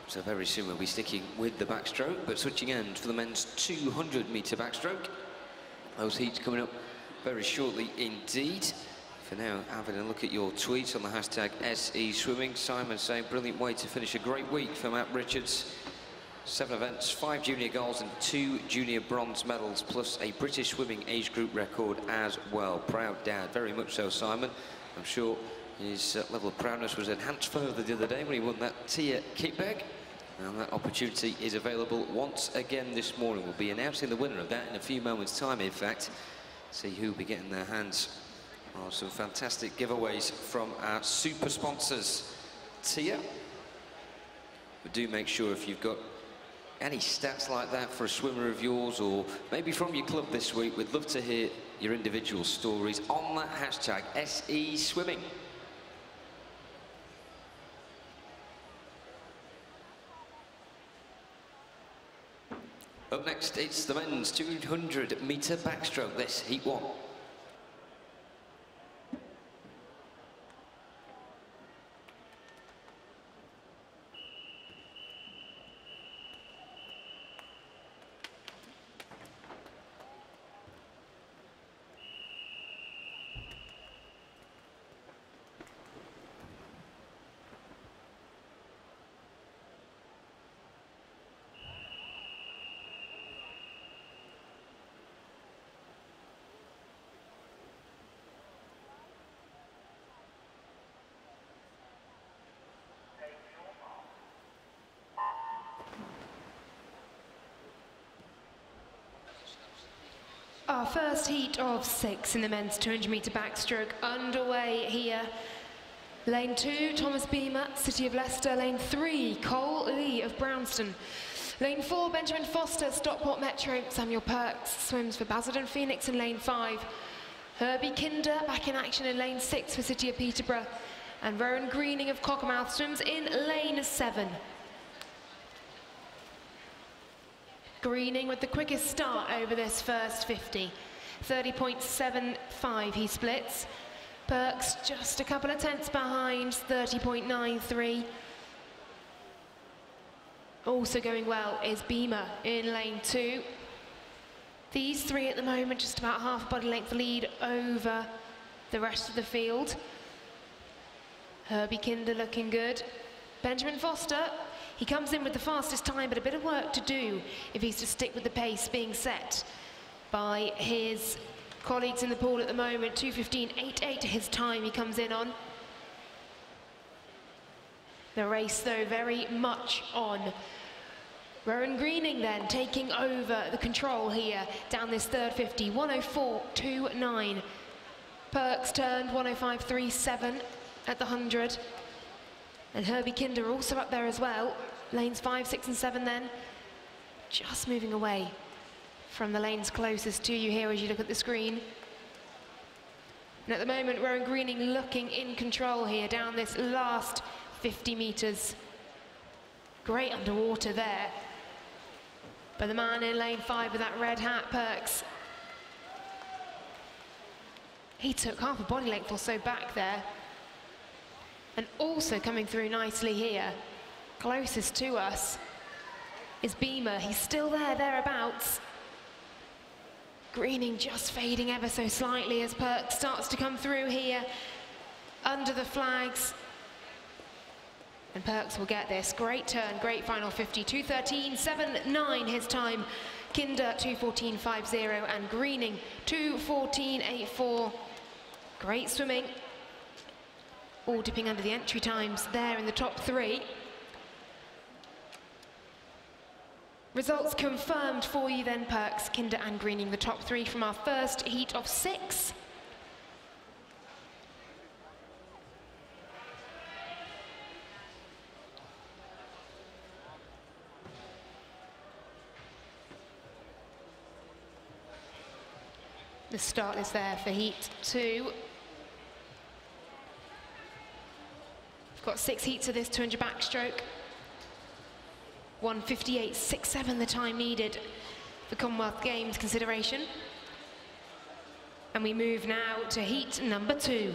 So very soon we'll be sticking with the backstroke, but switching ends for the men's 200-metre backstroke. Those heats coming up very shortly indeed. For now, having a look at your tweets on the hashtag SE Swimming. Simon saying, brilliant way to finish a great week for Matt Richards. 7 events, 5 junior golds and 2 junior bronze medals, plus a British swimming age group record as well. Proud dad, very much so, Simon. I'm sure his level of proudness was enhanced further the other day when he won that Tia kickbag. And that opportunity is available once again this morning. We'll be announcing the winner of that in a few moments' time, in fact. See who will be getting their hands on some fantastic giveaways from our super sponsors. Tia, but do make sure if you've got any stats like that for a swimmer of yours, or maybe from your club this week, we'd love to hear your individual stories on that hashtag SE Swimming. Up next, it's the men's 200-metre backstroke, this heat 1. Our first heat of 6 in the men's 200-metre backstroke underway here. Lane 2, Thomas Beamer, City of Leicester. Lane 3, Cole Lee of Brownston. Lane 4, Benjamin Foster, Stockport Metro. Samuel Perks swims for Basildon Phoenix in lane 5. Herbie Kinder back in action in lane 6 for City of Peterborough. And Rowan Greening of Cockermouth swims in lane 7. Greening with the quickest start over this first 50. 30.75 he splits. Perks just a couple of tenths behind, 30.93. Also going well is Beamer in lane 2. These 3 at the moment just about half a body length lead over the rest of the field. Herbie Kinder looking good. Benjamin Foster, He comes in with the fastest time, but a bit of work to do if he's to stick with the pace being set by his colleagues in the pool at the moment. 2:15.88 his time he comes in on. The race, though, very much on. Rowan Greening then taking over the control here down this third 50, 1:04.29. Perks turned 1:05.37 at the 100. And Herbie Kinder also up there as well. Lanes 5, 6 and 7 then. Just moving away from the lanes closest to you here as you look at the screen. And at the moment, Rowan Greening looking in control here down this last 50 metres. Great underwater there. But the man in lane 5 with that red hat, Perks, he took half a body length or so back there. And also coming through nicely here, closest to us, is Beamer. He's still there, thereabouts. Greening just fading ever so slightly as Perks starts to come through here under the flags. And Perks will get this. Great turn, great final 50. 2:13.79 his time. Kinder 2:14.50 and Greening 2:14.84. Great swimming. All dipping under the entry times there in the top 3. Results confirmed for you then, Perks, Kinder and Greening, the top 3 from our first heat of 6. The start is there for heat 2. We've got 6 heats of this 200 backstroke. 1:58.67 the time needed for Commonwealth Games consideration. And we move now to heat number 2.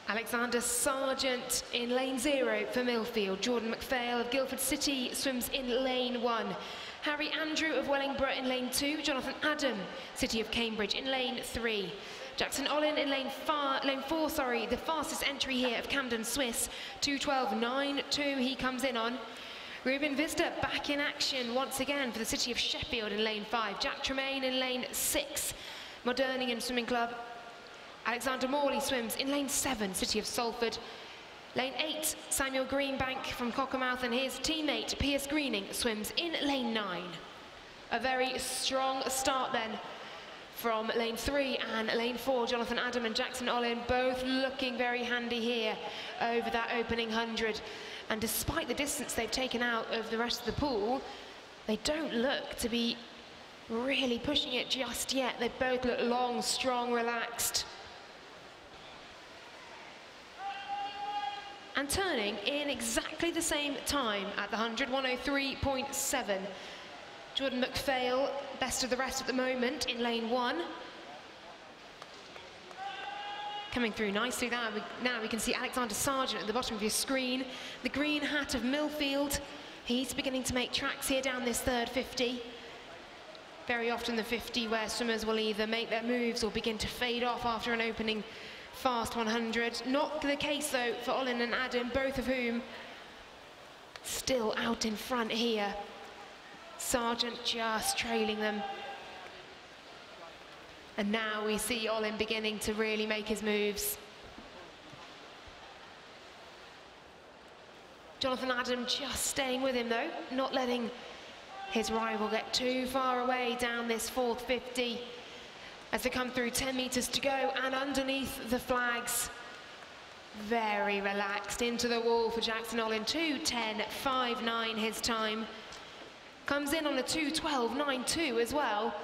Alexander Sargent in lane 0 for Millfield. Jordan McPhail of Guildford City swims in lane 1. Harry Andrew of Wellingborough in lane 2. Jonathan Adam, City of Cambridge, in lane 3. Jackson Olin in lane 4, the fastest entry here of Camden Swiss, 2:12.92 he comes in on. Ruben Vista back in action once again for the City of Sheffield in lane 5. Jack Tremaine in lane 6, Moderningham Swimming Club. Alexander Morley swims in lane 7, City of Salford. Lane 8, Samuel Greenbank from Cockermouth, and his teammate Piers Greening swims in lane 9. A very strong start then from lane 3 and lane 4. Jonathan Adam and Jackson Olin both looking very handy here over that opening 100. And despite the distance they've taken out of the rest of the pool, they don't look to be really pushing it just yet. They both look long, strong, relaxed. And turning in exactly the same time at the 100, 1:03.7. Jordan McPhail, best of the rest at the moment in lane 1. Coming through nicely now we can see Alexander Sargent at the bottom of your screen. The green hat of Millfield, he's beginning to make tracks here down this third 50. Very often the 50 where swimmers will either make their moves or begin to fade off after an opening fast 100. Not the case though for Olin and Adam, both of whom still out in front here. Sargent just trailing them. And now we see Olin beginning to really make his moves. Jonathan Adam just staying with him though, not letting his rival get too far away down this fourth 50. As they come through, 10 metres to go, and underneath the flags, very relaxed into the wall for Jackson Olin, 2:10.59 his time. Comes in on a 2:12.92 as well.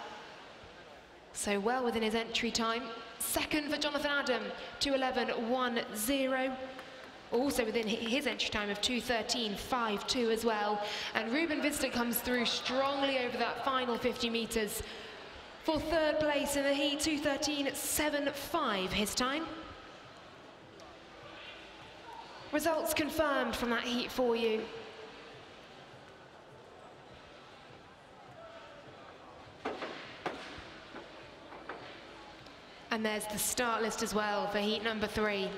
So well within his entry time. Second for Jonathan Adam, 2:11.10. Also within his entry time of 2:13.52 as well. And Ruben Vidstuk comes through strongly over that final 50 metres for third place in the heat, 2:13.75 his time. Results confirmed from that heat for you. And there's the start list as well for heat number 3.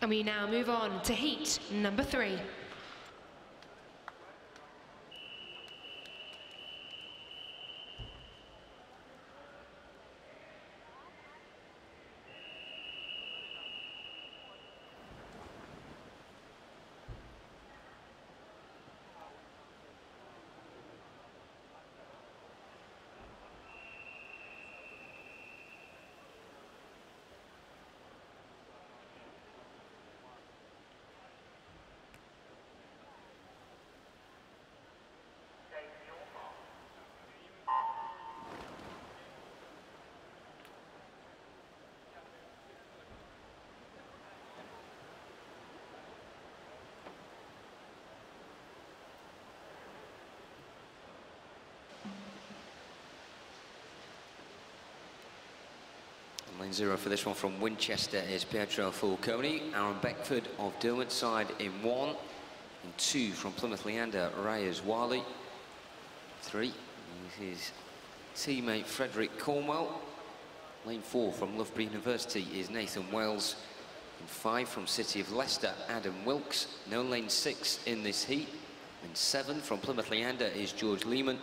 And we now move on to heat number 3. Lane 0 for this one from Winchester is Pietro Fulconi. Aaron Beckford of Derwent side in 1. In 2 from Plymouth Leander, Reyes Wali. 3 is his teammate Frederick Cornwell. Lane 4 from Loughborough University is Nathan Wells. In 5 from City of Leicester, Adam Wilkes. No lane 6 in this heat. In 7 from Plymouth Leander is George Lehman.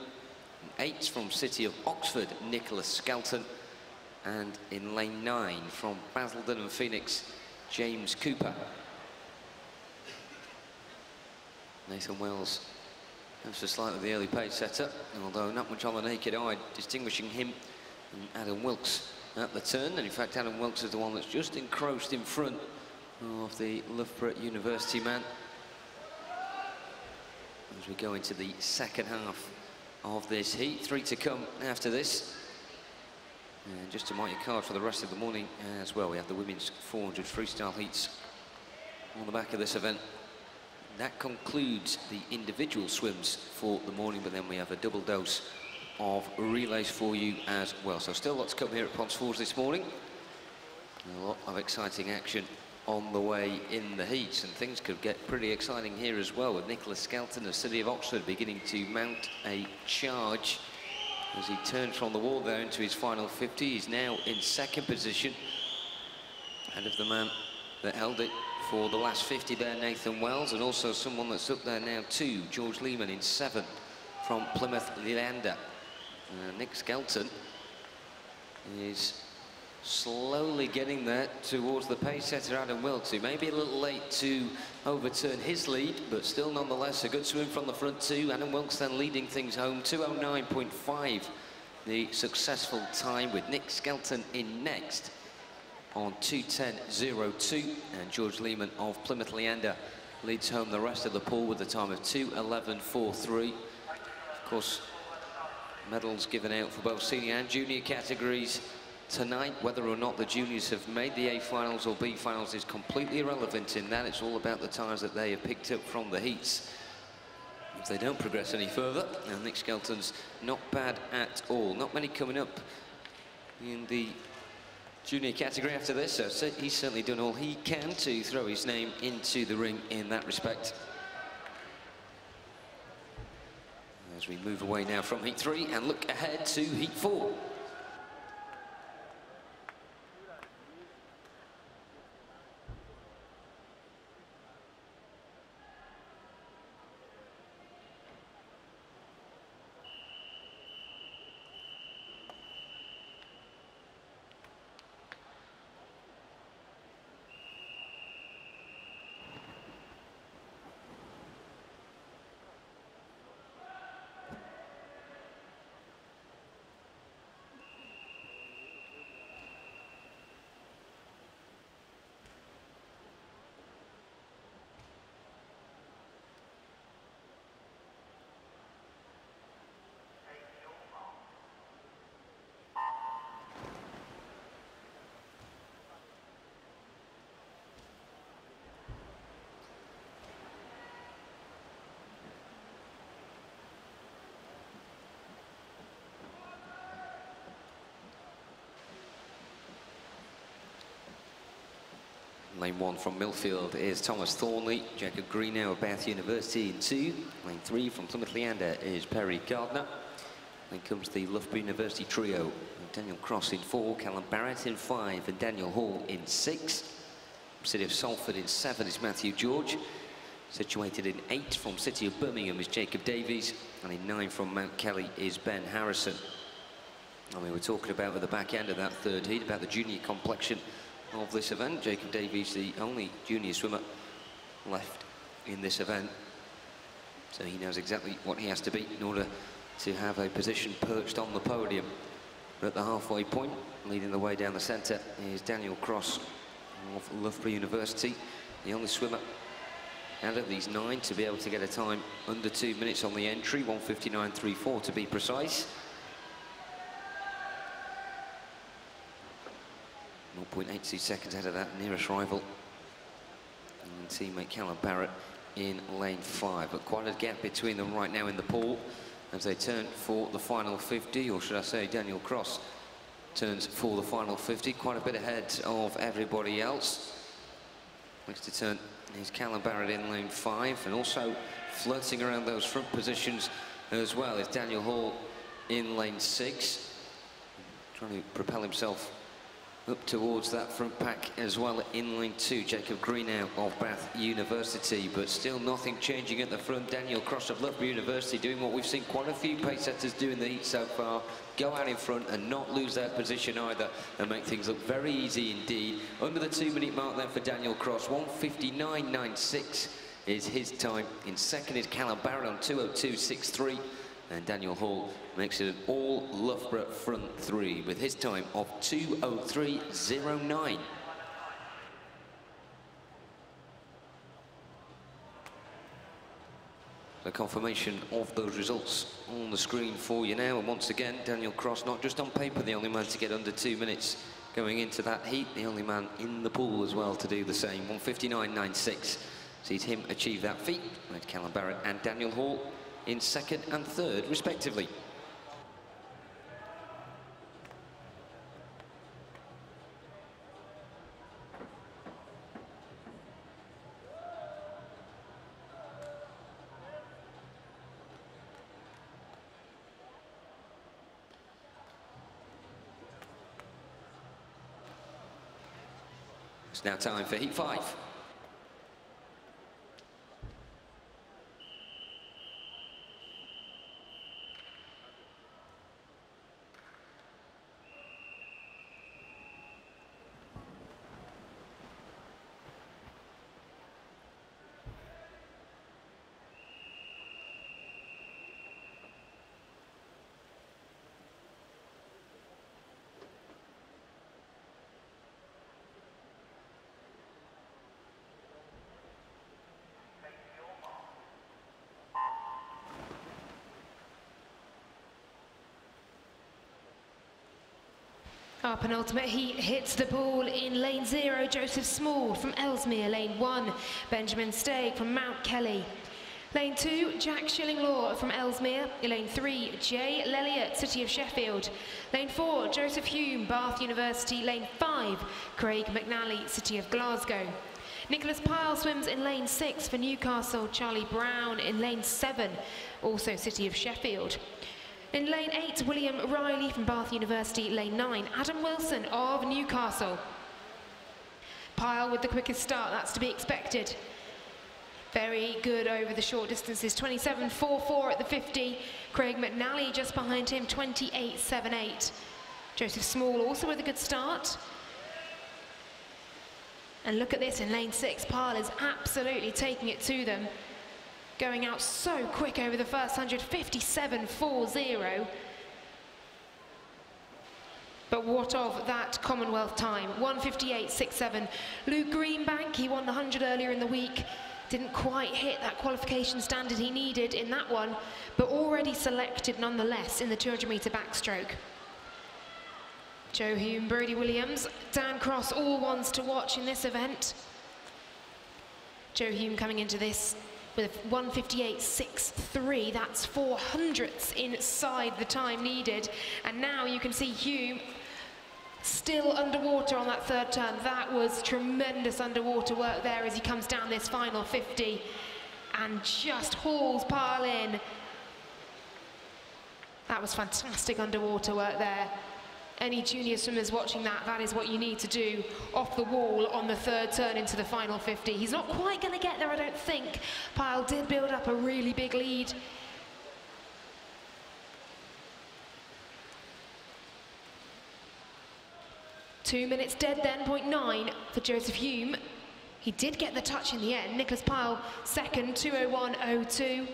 In 8 from City of Oxford, Nicholas Skelton. And in lane 9 from Basildon and Phoenix, James Cooper. Nathan Wells ever so slightly the early pace setup, although not much on the naked eye, distinguishing him and Adam Wilkes at the turn. And in fact, Adam Wilkes is the one that's just encroached in front of the Loughborough University man as we go into the second half of this heat. 3 to come after this. And just to mark your card for the rest of the morning as well, we have the women's 400 freestyle heats on the back of this event. That concludes the individual swims for the morning, but then we have a double dose of relays for you as well. So still lots to come here at Ponds Forge this morning. A lot of exciting action on the way in the heats, and things could get pretty exciting here as well, with Nicholas Skelton of City of Oxford beginning to mount a charge as he turns from the wall there into his final 50. He's now in second position, ahead of the man that held it for the last 50 there, Nathan Wells, and also someone that's up there now too, George Lehman in 7th from Plymouth Leander. Nick Skelton is slowly getting there towards the pace setter Adam Wilkes, who may be a little late to overturn his lead, but still nonetheless a good swim from the front too. Adam Wilkes then leading things home, 2:09.5 the successful time, with Nick Skelton in next on 2:10.02, and George Lehman of Plymouth Leander leads home the rest of the pool with a time of 2:11.43. Of course, medals given out for both senior and junior categories tonight. Whether or not the juniors have made the A finals or B finals is completely irrelevant in that. It's all about the times that they have picked up from the heats. If they don't progress any further, and Nick Skelton's not bad at all. Not many coming up in the junior category after this, so he's certainly done all he can to throw his name into the ring in that respect. As we move away now from heat 3 and look ahead to heat 4. Lane 1 from Millfield is Thomas Thornley. Jacob Greenow of Bath University in 2. Lane 3 from Plymouth Leander is Perry Gardner. Then comes the Loughborough University trio. Daniel Cross in 4, Callum Barrett in 5, and Daniel Hall in 6. City of Salford in 7 is Matthew George. Situated in 8 from City of Birmingham is Jacob Davies, and in 9 from Mount Kelly is Ben Harrison. And we were talking about at the back end of that third heat about the junior complexion of this event. Jacob Davies, the only junior swimmer left in this event, so he knows exactly what he has to be in order to have a position perched on the podium. At the halfway point, leading the way down the centre, is Daniel Cross of Loughborough University, the only swimmer out of these 9 to be able to get a time under 2 minutes on the entry, 1:59.34 to be precise. 0.82 seconds ahead of that nearest rival, and teammate Callum Barrett in lane 5. But quite a gap between them right now in the pool as they turn for the final 50, or should I say Daniel Cross turns for the final 50, quite a bit ahead of everybody else. Next to turn is Callum Barrett in lane 5, and also flirting around those front positions as well is Daniel Hall in lane 6, trying to propel himself up towards that front pack as well in lane 2, Jacob Greenow of Bath University, but still nothing changing at the front. Daniel Cross of Loughborough University doing what we've seen quite a few pace setters do in the heat so far, go out in front and not lose their position either, and make things look very easy indeed. Under the 2 minute mark then for Daniel Cross, 1:59.96 is his time. In second is Callum Barrett on 2:02.63. And Daniel Hall makes it an all Loughborough front 3 with his time of 2:03.09. The confirmation of those results on the screen for you now, and once again Daniel Cross, not just on paper the only man to get under 2 minutes going into that heat, the only man in the pool as well to do the same. 1:59.96 sees him achieve that feat with Callum Barrett and Daniel Hall in second and third, respectively. It's now time for heat 5. Our penultimate heat hits the ball in lane 0, Joseph Small from Ellesmere. Lane 1, Benjamin Stagg from Mount Kelly. Lane 2, Jack Shillinglaw from Ellesmere. Lane 3, Jay Lelliot, City of Sheffield. Lane 4, Joseph Hume, Bath University. Lane 5, Craig McNally, City of Glasgow. Nicholas Pyle swims in lane 6 for Newcastle. Charlie Brown in lane 7, also City of Sheffield. In lane 8, William Riley from Bath University. Lane 9, Adam Wilson of Newcastle. Pyle with the quickest start, that's to be expected. Very good over the short distances, 27.44 at the 50. Craig McNally just behind him, 28.78. Joseph Small also with a good start. And look at this in lane 6, Pyle is absolutely taking it to them. Going out so quick over the first 100, 57.40. But what of that Commonwealth time? 1:58.67. Luke Greenbank, he won the 100 earlier in the week. Didn't quite hit that qualification standard he needed in that one, but already selected nonetheless in the 200 metre backstroke. Joe Hume, Brodie Williams, Dan Cross, all ones to watch in this event. Joe Hume coming into this with a 1:58.63, that's 400ths inside the time needed. And now you can see Hume Still underwater on that third turn. That was tremendous underwater work there as he comes down this final 50 and just hauls Pyle in. That was fantastic underwater work there. Any junior swimmers watching that, that is what you need to do off the wall on the third turn into the final 50. He's not quite going to get there, I don't think. Pyle did build up a really big lead. Two minutes dead then, 0.9 for Joseph Hume. He did get the touch in the end. Nicholas Pyle second, 2:01.02.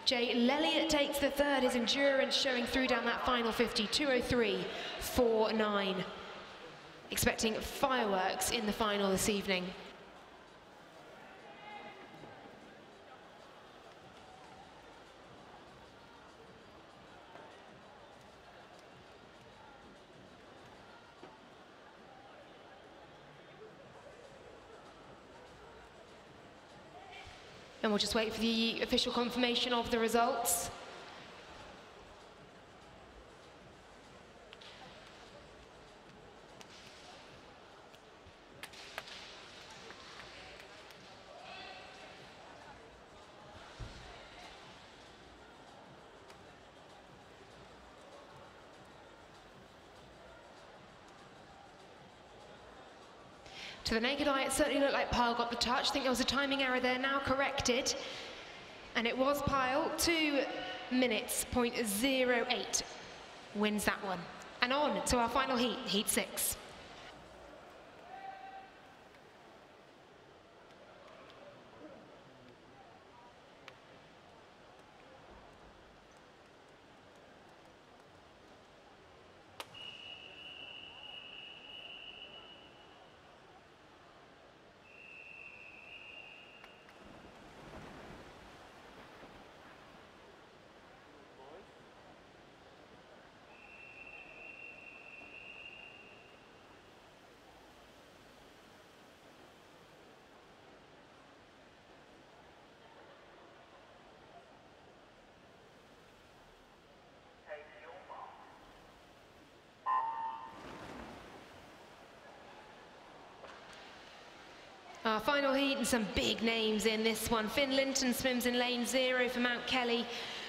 Jay Lelliott takes the third, his endurance showing through down that final 50, 2:03.49. Expecting fireworks in the final this evening. And we'll just wait for the official confirmation of the results. To the naked eye, it certainly looked like Pyle got the touch. I think there was a timing error there, now corrected. And it was Pyle, 2 minutes, 0.08, wins that one. And on to our final heat, heat 6. Our final heat and some big names in this one. Finn Linton swims in lane 0 for Mount Kelly.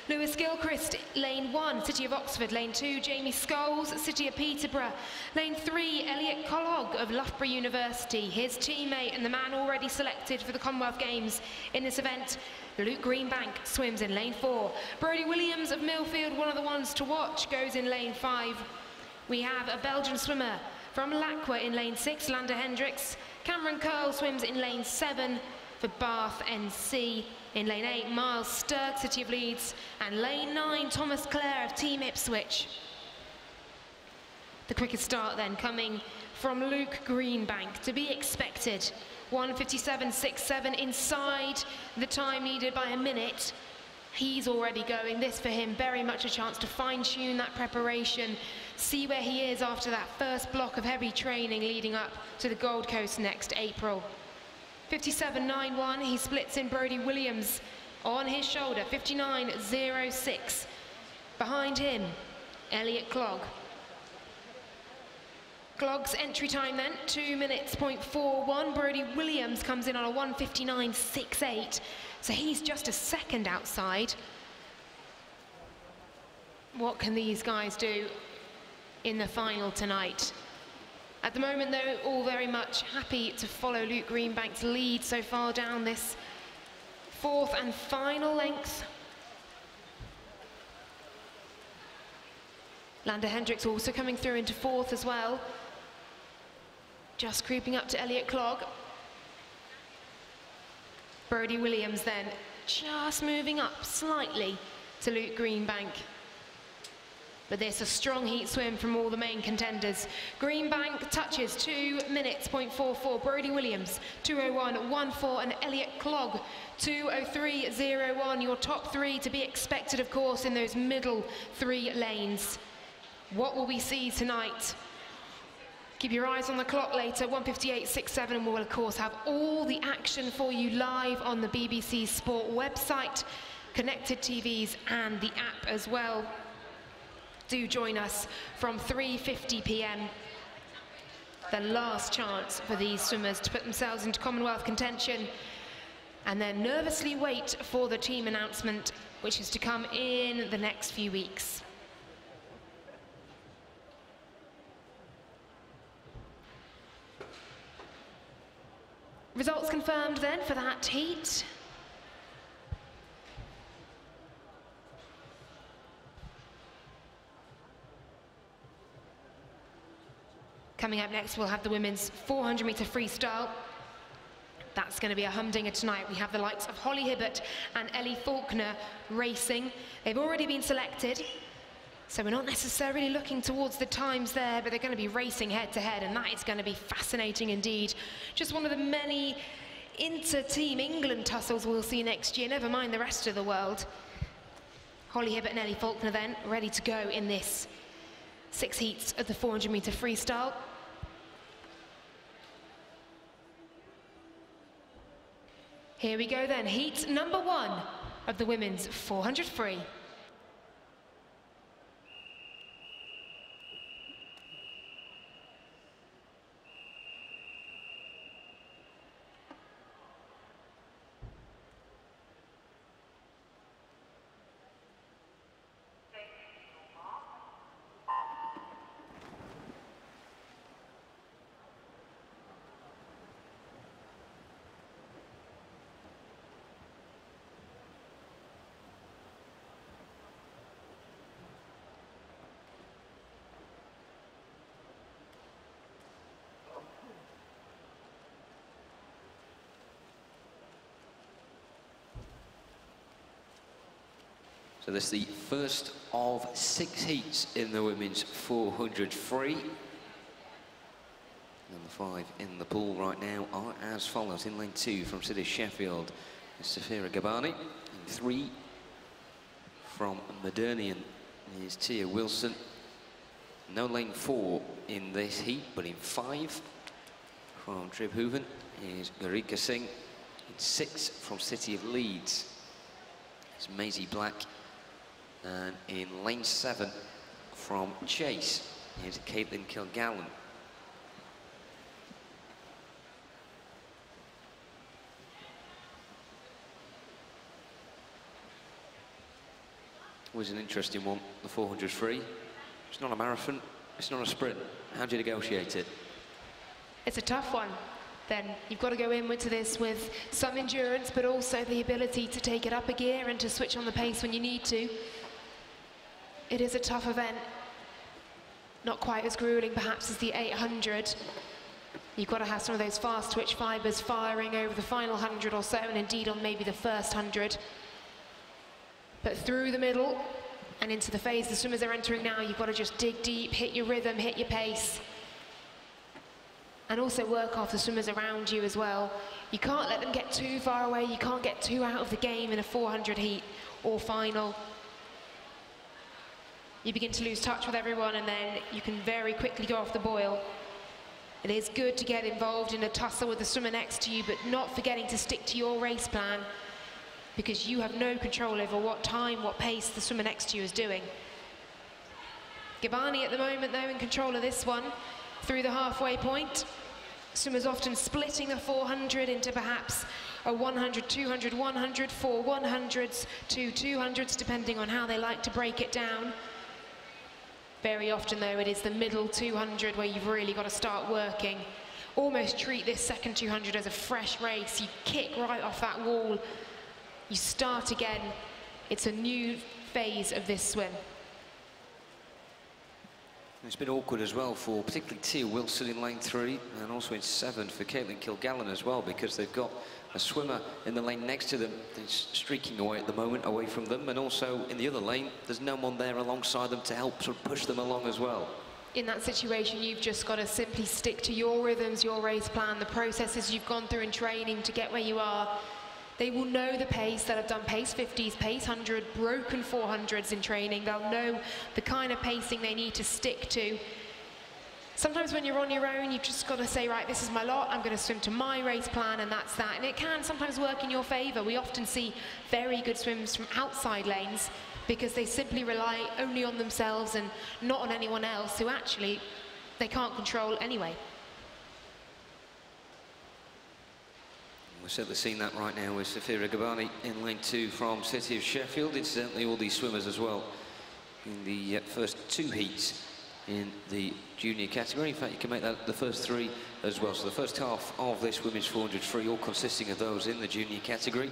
Lewis Gilchrist, lane 1, City of Oxford. Lane 2, Jamie Scholes, City of Peterborough. Lane 3, Elliot Collog of Loughborough University. His teammate and the man already selected for the Commonwealth Games in this event, Luke Greenbank, swims in lane 4. Brodie Williams of Millfield, one of the ones to watch, goes in lane 5. We have a Belgian swimmer from Lacqua in lane 6, Lander Hendricks. Cameron Curl swims in lane 7 for Bath NC. In lane 8, Miles Sturg, City of Leeds. And lane 9, Thomas Clare of Team Ipswich. The quickest start then coming from Luke Greenbank, to be expected. 1:57.67 inside the time needed by a minute. He's already going. This for him, very much a chance to fine-tune that preparation, see where he is after that first block of heavy training leading up to the Gold Coast next April. 57.91, he splits in Brodie Williams on his shoulder, 59.06. Behind him, Elliot Clogg. Clogg's entry time then, 2 minutes, 0.41. Brodie Williams comes in on a 1:59.68. So he's just a second outside. What can these guys do in the final tonight? At the moment, though, all very much happy to follow Luke Greenbank's lead so far down this fourth and final length. Lander Hendricks also coming through into fourth as well. Just creeping up to Elliot Clogg. Brodie Williams then just moving up slightly to Luke Greenbank. But there's a strong heat swim from all the main contenders. Greenbank touches 2 minutes, 0.44. Brodie Williams, 2:01.14. And Elliot Clogg, 2:03.01. Your top three to be expected, of course, in those middle 3 lanes. What will we see tonight? Keep your eyes on the clock later, 1:58.67, and we'll of course have all the action for you live on the BBC Sport website, connected TVs and the app as well. Do join us from 3:50 p.m. the last chance for these swimmers to put themselves into Commonwealth contention, and then nervously wait for the team announcement, which is to come in the next few weeks. Results confirmed then for that heat. Coming up next, we'll have the women's 400-metre freestyle. That's going to be a humdinger tonight. We have the likes of Holly Hibbert and Ellie Faulkner racing. They've already been selected, so we're not necessarily looking towards the times there, but they're going to be racing head-to-head, and that is going to be fascinating indeed. Just one of the many inter-team England tussles we'll see next year, never mind the rest of the world. Holly Hibbert and Ellie Faulkner then ready to go in this 6 heats of the 400-metre freestyle. Here we go then, heat number 1 of the women's 400 free. So this is the first of 6 heats in the women's 400 free. Number 5 in the pool right now are as follows. In lane 2 from City Sheffield is Safira Gabani. In 3 from Modernian is Tia Wilson. No lane 4 in this heat, but in 5 from Tribhuven is Garika Singh. In 6 from City of Leeds is Maisie Black. And in lane 7 from Chase is Caitlin Kilgallen. Was an interesting one, the 400 free. It's not a marathon, it's not a sprint. How do you negotiate it? It's a tough one. Then you've got to go into this with some endurance, but also the ability to take it up a gear and to switch on the pace when you need to. It is a tough event, not quite as grueling perhaps as the 800. You've got to have some of those fast twitch fibres firing over the final 100 or so, and indeed on maybe the first 100. But through the middle and into the phase the swimmers are entering now, you've got to just dig deep, hit your rhythm, hit your pace, and also work off the swimmers around you as well. You can't let them get too far away, you can't get too out of the game in a 400 heat or final. You begin to lose touch with everyone, and then you can very quickly go off the boil. It is good to get involved in a tussle with the swimmer next to you, but not forgetting to stick to your race plan, because you have no control over what time, what pace the swimmer next to you is doing. Gabani at the moment, though, in control of this one through the halfway point. Swimmers often splitting the 400 into perhaps a 100, 200, 100, 4 100s, 2 200s, depending on how they like to break it down. Very often, though, it is the middle 200 where you've really got to start working. Almost treat this second 200 as a fresh race. You kick right off that wall. You start again. It's a new phase of this swim. It's been awkward as well for particularly Tia Wilson in lane 3, and also in 7 for Caitlin Kilgallen as well, because they've got a swimmer in the lane next to them that's streaking away at the moment, away from them, and also in the other lane there's no one there alongside them to help sort of push them along as well. In that situation, you've just got to simply stick to your rhythms, your race plan, the processes you've gone through in training to get where you are. They will know the pace, that have done pace 50s, pace 100, broken 400s in training. They'll know the kind of pacing they need to stick to. Sometimes when you're on your own, you've just got to say, right, this is my lot, I'm going to swim to my race plan, and that's that. And it can sometimes work in your favour. We often see very good swims from outside lanes because they simply rely only on themselves and not on anyone else, who actually they can't control anyway. We're certainly seeing that right now with Safira Gabani in lane 2 from City of Sheffield. Incidentally, all these swimmers as well in the first 2 heats in the junior category. In fact, you can make that the first 3 as well. So the first half of this women's 400 free, all consisting of those in the junior category.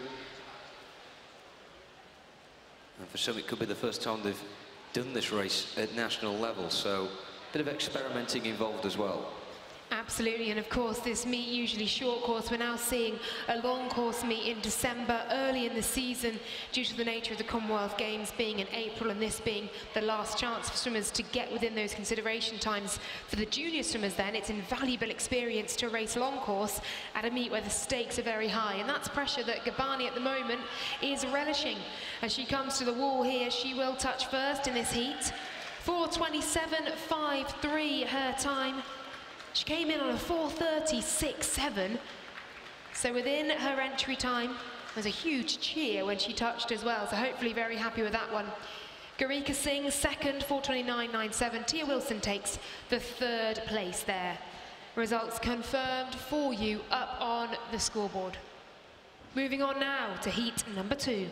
And for some, it could be the first time they've done this race at national level. So a bit of experimenting involved as well. Absolutely, and of course this meet, usually short course, we're now seeing a long course meet in December, early in the season, due to the nature of the Commonwealth Games being in April and this being the last chance for swimmers to get within those consideration times. For the junior swimmers then, it's invaluable experience to race long course at a meet where the stakes are very high, and that's pressure that Gabani at the moment is relishing. As she comes to the wall here, she will touch first in this heat. 4:27.53 her time. She came in on a 4:36.7, so within her entry time. There's a huge cheer when she touched as well, so hopefully very happy with that one. Garika Singh second, 4:29.97. Tia Wilson takes the 3rd place there. Results confirmed for you up on the scoreboard. Moving on now to heat number 2.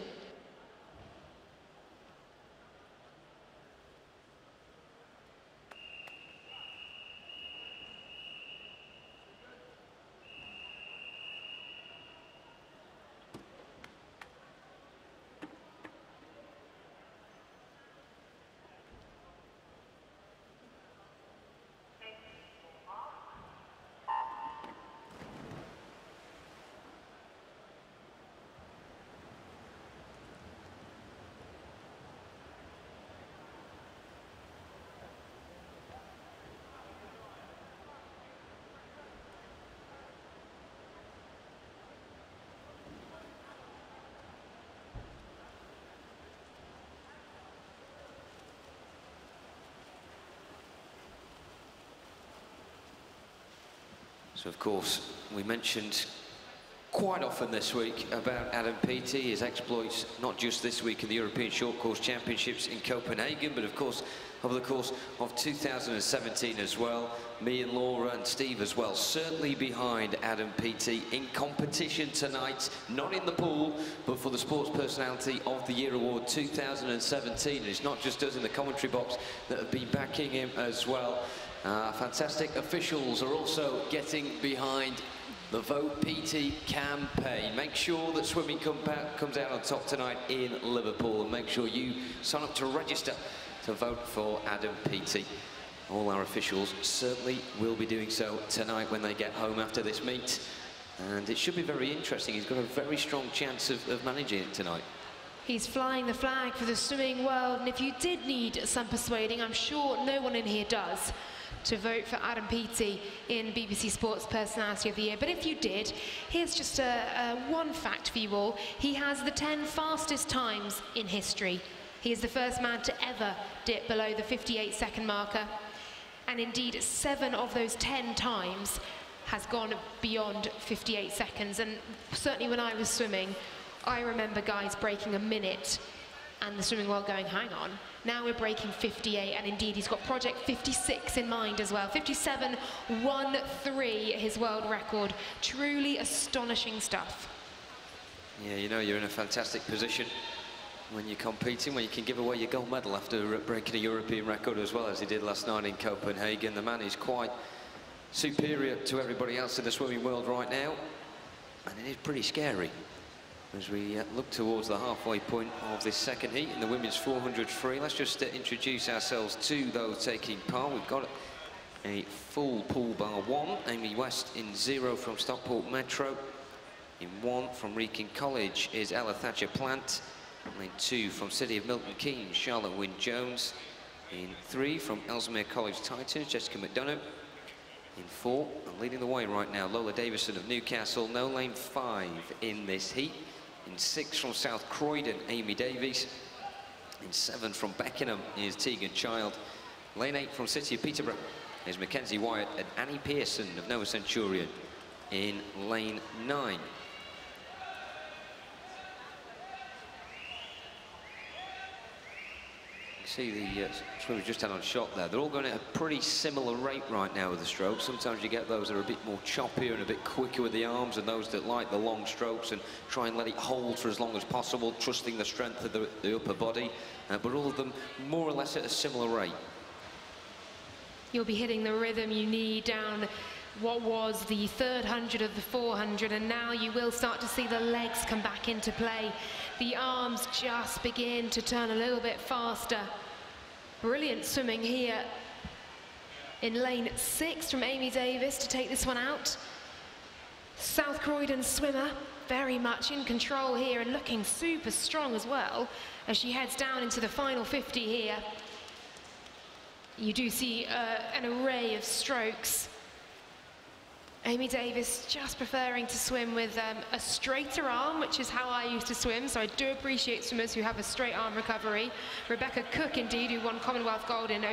So, of course, we mentioned quite often this week about Adam Peaty, his exploits, not just this week in the European Short Course Championships in Copenhagen, but of course, over the course of 2017 as well. Me and Laura and Steve as well, certainly behind Adam Peaty in competition tonight, not in the pool, but for the Sports Personality of the Year Award 2017. And it's not just us in the commentary box that have been backing him as well. Fantastic officials are also getting behind the Vote Peaty campaign. Make sure that swimming comes out on top tonight in Liverpool, and make sure you sign up to register to vote for Adam Peaty. All our officials certainly will be doing so tonight when they get home after this meet, and it should be very interesting. He's got a very strong chance of managing it tonight. He's flying the flag for the swimming world, and if you did need some persuading, I'm sure no one in here does, to vote for Adam Peaty in BBC Sports Personality of the Year. But if you did, here's just one fact for you all. He has the 10 fastest times in history. He is the first man to ever dip below the 58-second marker. And indeed, 7 of those 10 times has gone beyond 58 seconds. And certainly when I was swimming, I remember guys breaking a minute and the swimming world going, hang on, now we're breaking 58, and indeed he's got Project 56 in mind as well. 57.13, his world record. Truly astonishing stuff. Yeah, you know, you're in a fantastic position when you're competing, when you can give away your gold medal after breaking a European record as well, as he did last night in Copenhagen. The man is quite superior to everybody else in the swimming world right now, and it is pretty scary as we look towards the halfway point of this second heat in the women's 400 free. Let's just introduce ourselves to those taking part. We've got a full pool bar 1, Amy West in 0 from Stockport Metro. In 1 from Wrekin College is Ella Thatcher Plant. In 2 from City of Milton Keynes, Charlotte Wynne Jones. In 3 from Ellesmere College Titans, Jessica McDonough. In 4, and leading the way right now, Lola Davison of Newcastle, no lane 5 in this heat. In 6 from South Croydon, Amy Davies. In 7 from Beckenham is Tegan Child. Lane 8 from City of Peterborough is Mackenzie Wyatt, and Annie Pearson of Nova Centurion in lane 9. See the swimmers just had on shot there. They're all going at a pretty similar rate right now with the strokes. Sometimes you get those that are a bit more choppier and a bit quicker with the arms, and those that like the long strokes and try and let it hold for as long as possible, trusting the strength of the upper body. But all of them more or less at a similar rate. You'll be hitting the rhythm you need down what was the third 100 of the 400, and now you will start to see the legs come back into play. The arms just begin to turn a little bit faster. Brilliant swimming here in lane 6 from Amy Davis to take this one out. South Croydon swimmer very much in control here and looking super strong as well as she heads down into the final 50 here. You do see an array of strokes. Amy Davis just preferring to swim with a straighter arm, which is how I used to swim, so I do appreciate swimmers who have a straight arm recovery. Rebecca Cook, indeed, who won Commonwealth gold in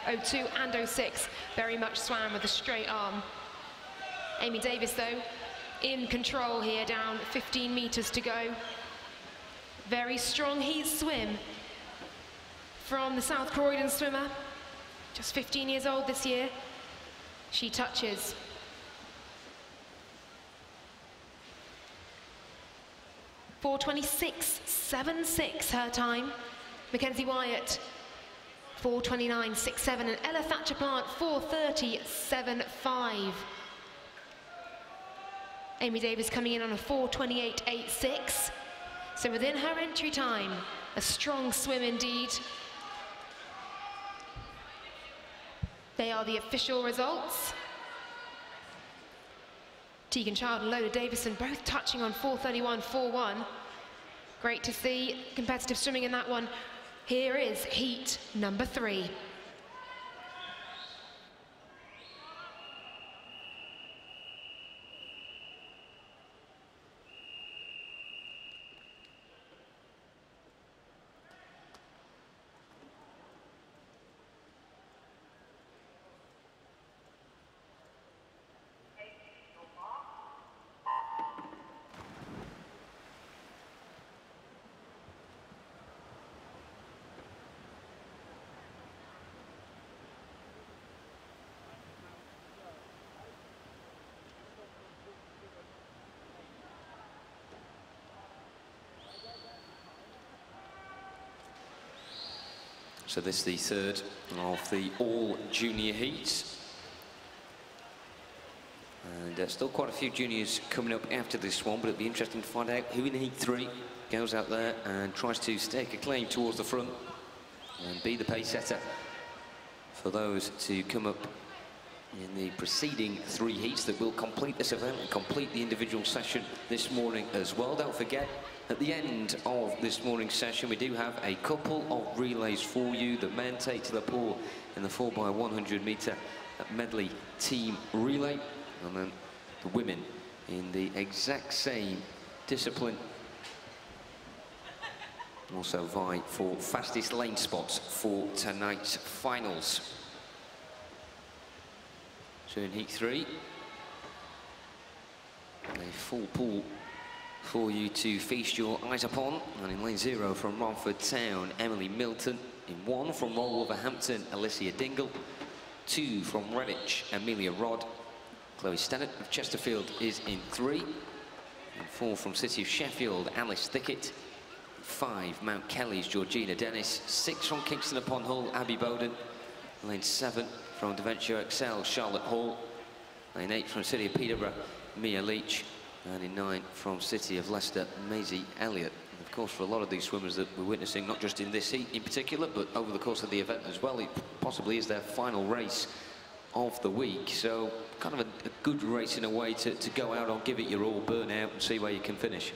02 and 06, very much swam with a straight arm. Amy Davis, though, in control here, down 15 meters to go. Very strong heat swim from the South Croydon swimmer, just 15 years old this year. She touches. 4:26.76 her time. Mackenzie Wyatt 4:29.67, and Ella Thatcher Plant 4:30.75. Amy Davis coming in on a 4:28.86. So within her entry time, a strong swim indeed. They are the official results. Tegan Child and Lola Davison both touching on 4:31.41. Great to see competitive swimming in that one. Here is heat number 3. So this is the third of the all junior heats. And still quite a few juniors coming up after this one, but it'll be interesting to find out who in heat 3 goes out there and tries to stake a claim towards the front and be the pace setter for those to come up in the preceding 3 heats that will complete this event and complete the individual session this morning as well. Don't forget, at the end of this morning's session, we do have a couple of relays for you. The men take to the pool in the 4x100 metre medley team relay, and then the women in the exact same discipline also vie for fastest lane spots for tonight's finals. So in heat 3, a full pool for you to feast your eyes upon. And in lane 0 from Romford Town, Emily Milton. In 1 from Wolverhampton, Alicia Dingle. 2 from Redditch, Amelia Rodd. Chloe Stennett of Chesterfield is in 3. And 4 from City of Sheffield, Alice Thickett. 5, Mount Kelly's Georgina Dennis. 6 from Kingston upon Hull, Abby Bowden. Lane 7 from Devonshire Excel, Charlotte Hall. Lane 8 from City of Peterborough, Mia Leach. And in 9 from City of Leicester, Maisie Elliott. And of course, for a lot of these swimmers that we're witnessing, not just in this heat in particular, but over the course of the event as well, it possibly is their final race of the week. So kind of a good race in a way to go out and give it your all, burn out and see where you can finish.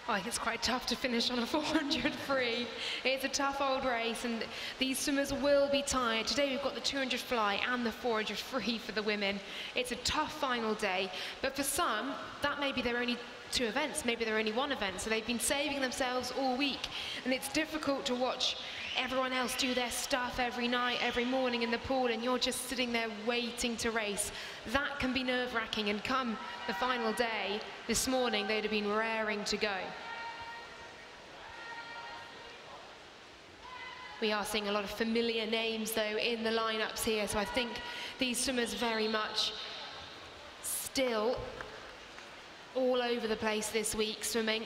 Oh, it's quite tough to finish on a 400 free. It's a tough old race, and these swimmers will be tired. Today we've got the 200 fly and the 400 free for the women. It's a tough final day, but for some, that may be their only 2 events, maybe they're only 1 event, so they've been saving themselves all week, and it's difficult to watch everyone else do their stuff every night, every morning in the pool, and you're just sitting there waiting to race. That can be nerve-wracking, and come the final day, this morning, they'd have been raring to go. We are seeing a lot of familiar names, though, in the lineups here, so I think these swimmers very much still all over the place this week swimming.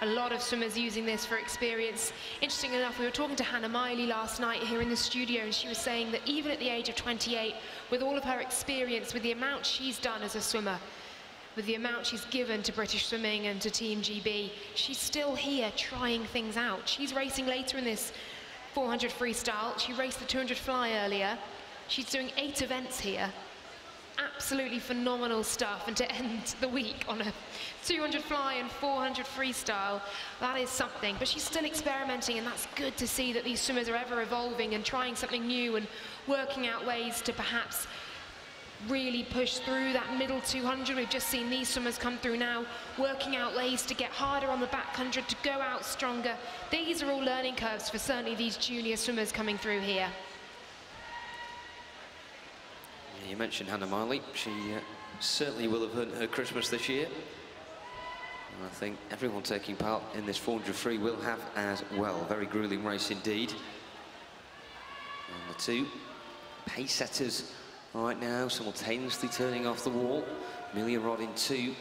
A lot of swimmers using this for experience. Interesting enough, we were talking to Hannah Miley last night here in the studio, and she was saying that even at the age of 28, with all of her experience, with the amount she's done as a swimmer, with the amount she's given to British Swimming and to Team GB, she's still here trying things out. She's racing later in this 400 freestyle. She raced the 200 fly earlier. She's doing 8 events here. Absolutely phenomenal stuff, and to end the week on a 200 fly and 400 freestyle, that is something. But she's still experimenting, and that's good to see that these swimmers are ever evolving and trying something new and working out ways to perhaps really push through that middle 200. We've just seen these swimmers come through now, working out ways to get harder on the back 100, to go out stronger. These are all learning curves for certainly these junior swimmers coming through here. You mentioned Hannah Miley. She certainly will have earned her Christmas this year. And I think everyone taking part in this 400 free will have as well. Very grueling race indeed. And the two pace setters right now simultaneously turning off the wall. Amelia Rod in 2.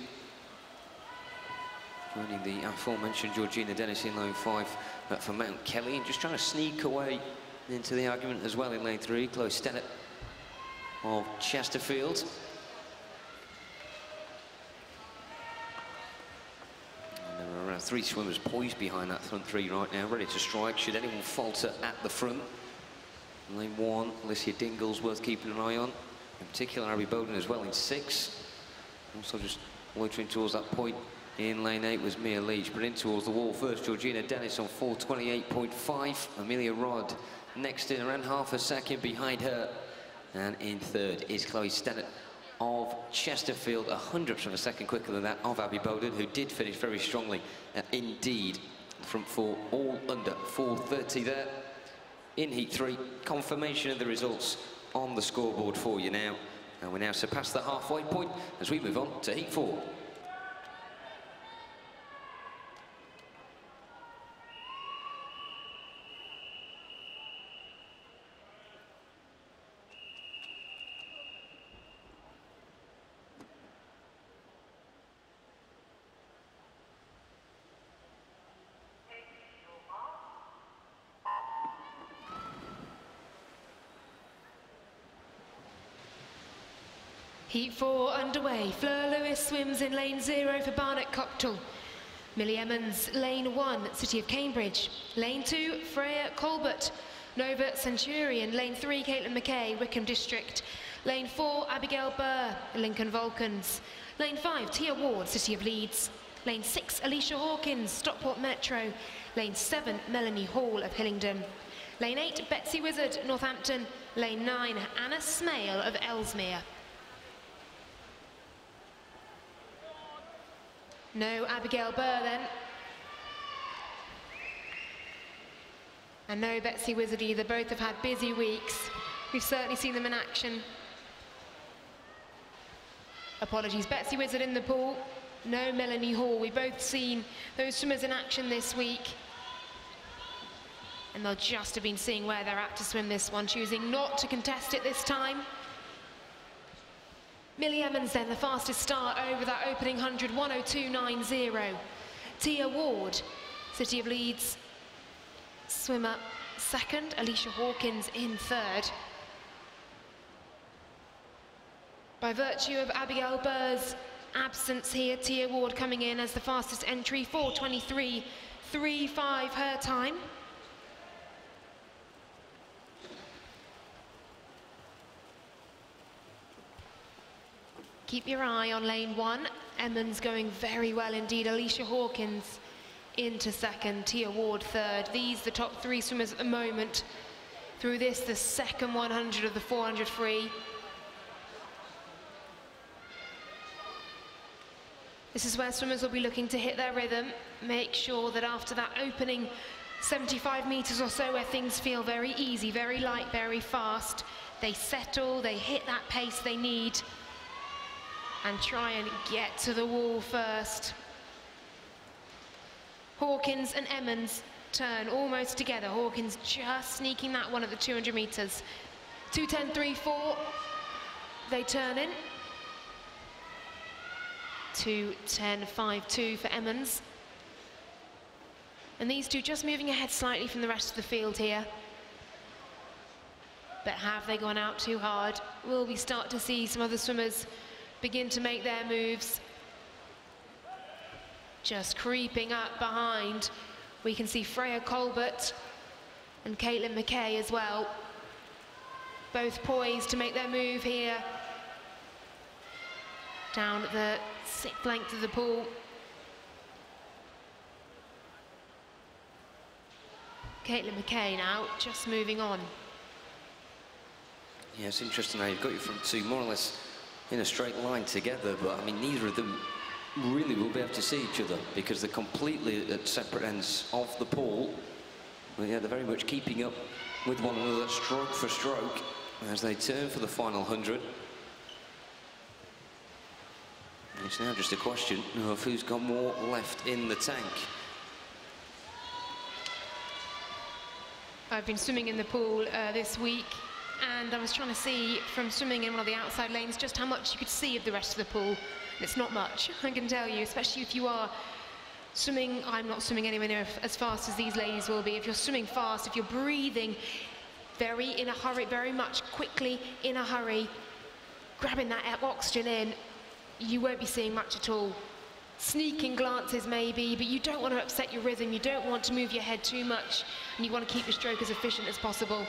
Joining the aforementioned Georgina Dennis in lane 5 for Mount Kelly, and just trying to sneak away into the argument as well in lane 3. Chloe Stennett of Chesterfield. And there are around 3 swimmers poised behind that front 3 right now, ready to strike should anyone falter at the front. Lane 1, Alicia Dingle's worth keeping an eye on. In particular, Abby Bowden as well in 6. Also just loitering towards that point in lane 8 was Mia Leach, but in towards the wall first. Georgina Dennis on 4:28.5. Amelia Rod next in, around half a second behind her. And in 3rd is Chloe Stennett of Chesterfield, 100th of a second quicker than that of Abby Bowden, who did finish very strongly indeed. Front 4 all under 4:30 there. In Heat 3, confirmation of the results on the scoreboard for you now. And we now surpass the halfway point as we move on to Heat 4. Heat 4 underway. Fleur Lewis swims in lane 0 for Barnet Cocktail. Millie Emmons, lane 1, City of Cambridge. Lane 2, Freya Colbert, Nova Centurion. Lane 3, Caitlin McKay, Wickham District. Lane 4, Abigail Burr, Lincoln Vulcans. Lane 5, Tia Ward, City of Leeds. Lane 6, Alicia Hawkins, Stockport Metro. Lane 7, Melanie Hall of Hillingdon. Lane 8, Betsy Wizard, Northampton. Lane 9, Anna Smale of Ellesmere. No Abigail Burr then. And no Betsy Wizard either. Both have had busy weeks. We've certainly seen them in action. Apologies, Betsy Wizard in the pool. No Melanie Hall. We've both seen those swimmers in action this week. And they'll just have been seeing where they're at to swim this one, choosing not to contest it this time. Millie Emmons then, the fastest start over that opening 100, 1:02.90. Tia Ward, City of Leeds, swimmer 2nd. Alicia Hawkins in 3rd. By virtue of Abigail Burr's absence here, Tia Ward coming in as the fastest entry, 4:23.35 her time. Keep your eye on lane 1. Emmons going very well indeed. Alicia Hawkins into 2nd. Tia Ward 3rd. These the top 3 swimmers at the moment through this, the second 100 of the 400 free. This is where swimmers will be looking to hit their rhythm. Make sure that after that opening 75 meters or so where things feel very easy, very light, very fast, they settle, they hit that pace they need, and try and get to the wall first. Hawkins and Emmons turn, almost together. Hawkins just sneaking that one at the 200 metres. 2:10.34, they turn in. 2:10.52 for Emmons. And these two just moving ahead slightly from the rest of the field here. But have they gone out too hard? Will we start to see some other swimmers begin to make their moves? Just creeping up behind. We can see Freya Colbert and Caitlin McKay as well. Both poised to make their move here. Down at the 6th length of the pool. Caitlin McKay now just moving on. Yeah, it's interesting how you've got your front two more or less in a straight line together, but I mean, neither of them really will be able to see each other because they're completely at separate ends of the pool. But yeah, they're very much keeping up with one another stroke for stroke as they turn for the final 100. It's now just a question of who's got more left in the tank. I've been swimming in the pool this week, and I was trying to see from swimming in one of the outside lanes just how much you could see of the rest of the pool. It's not much, I can tell you, especially if you are swimming. I'm not swimming anywhere near as fast as these ladies will be. If you're swimming fast, if you're breathing very in a hurry, very much quickly in a hurry, grabbing that oxygen in, you won't be seeing much at all. Sneaking glances maybe, but you don't want to upset your rhythm, you don't want to move your head too much, and you want to keep your stroke as efficient as possible.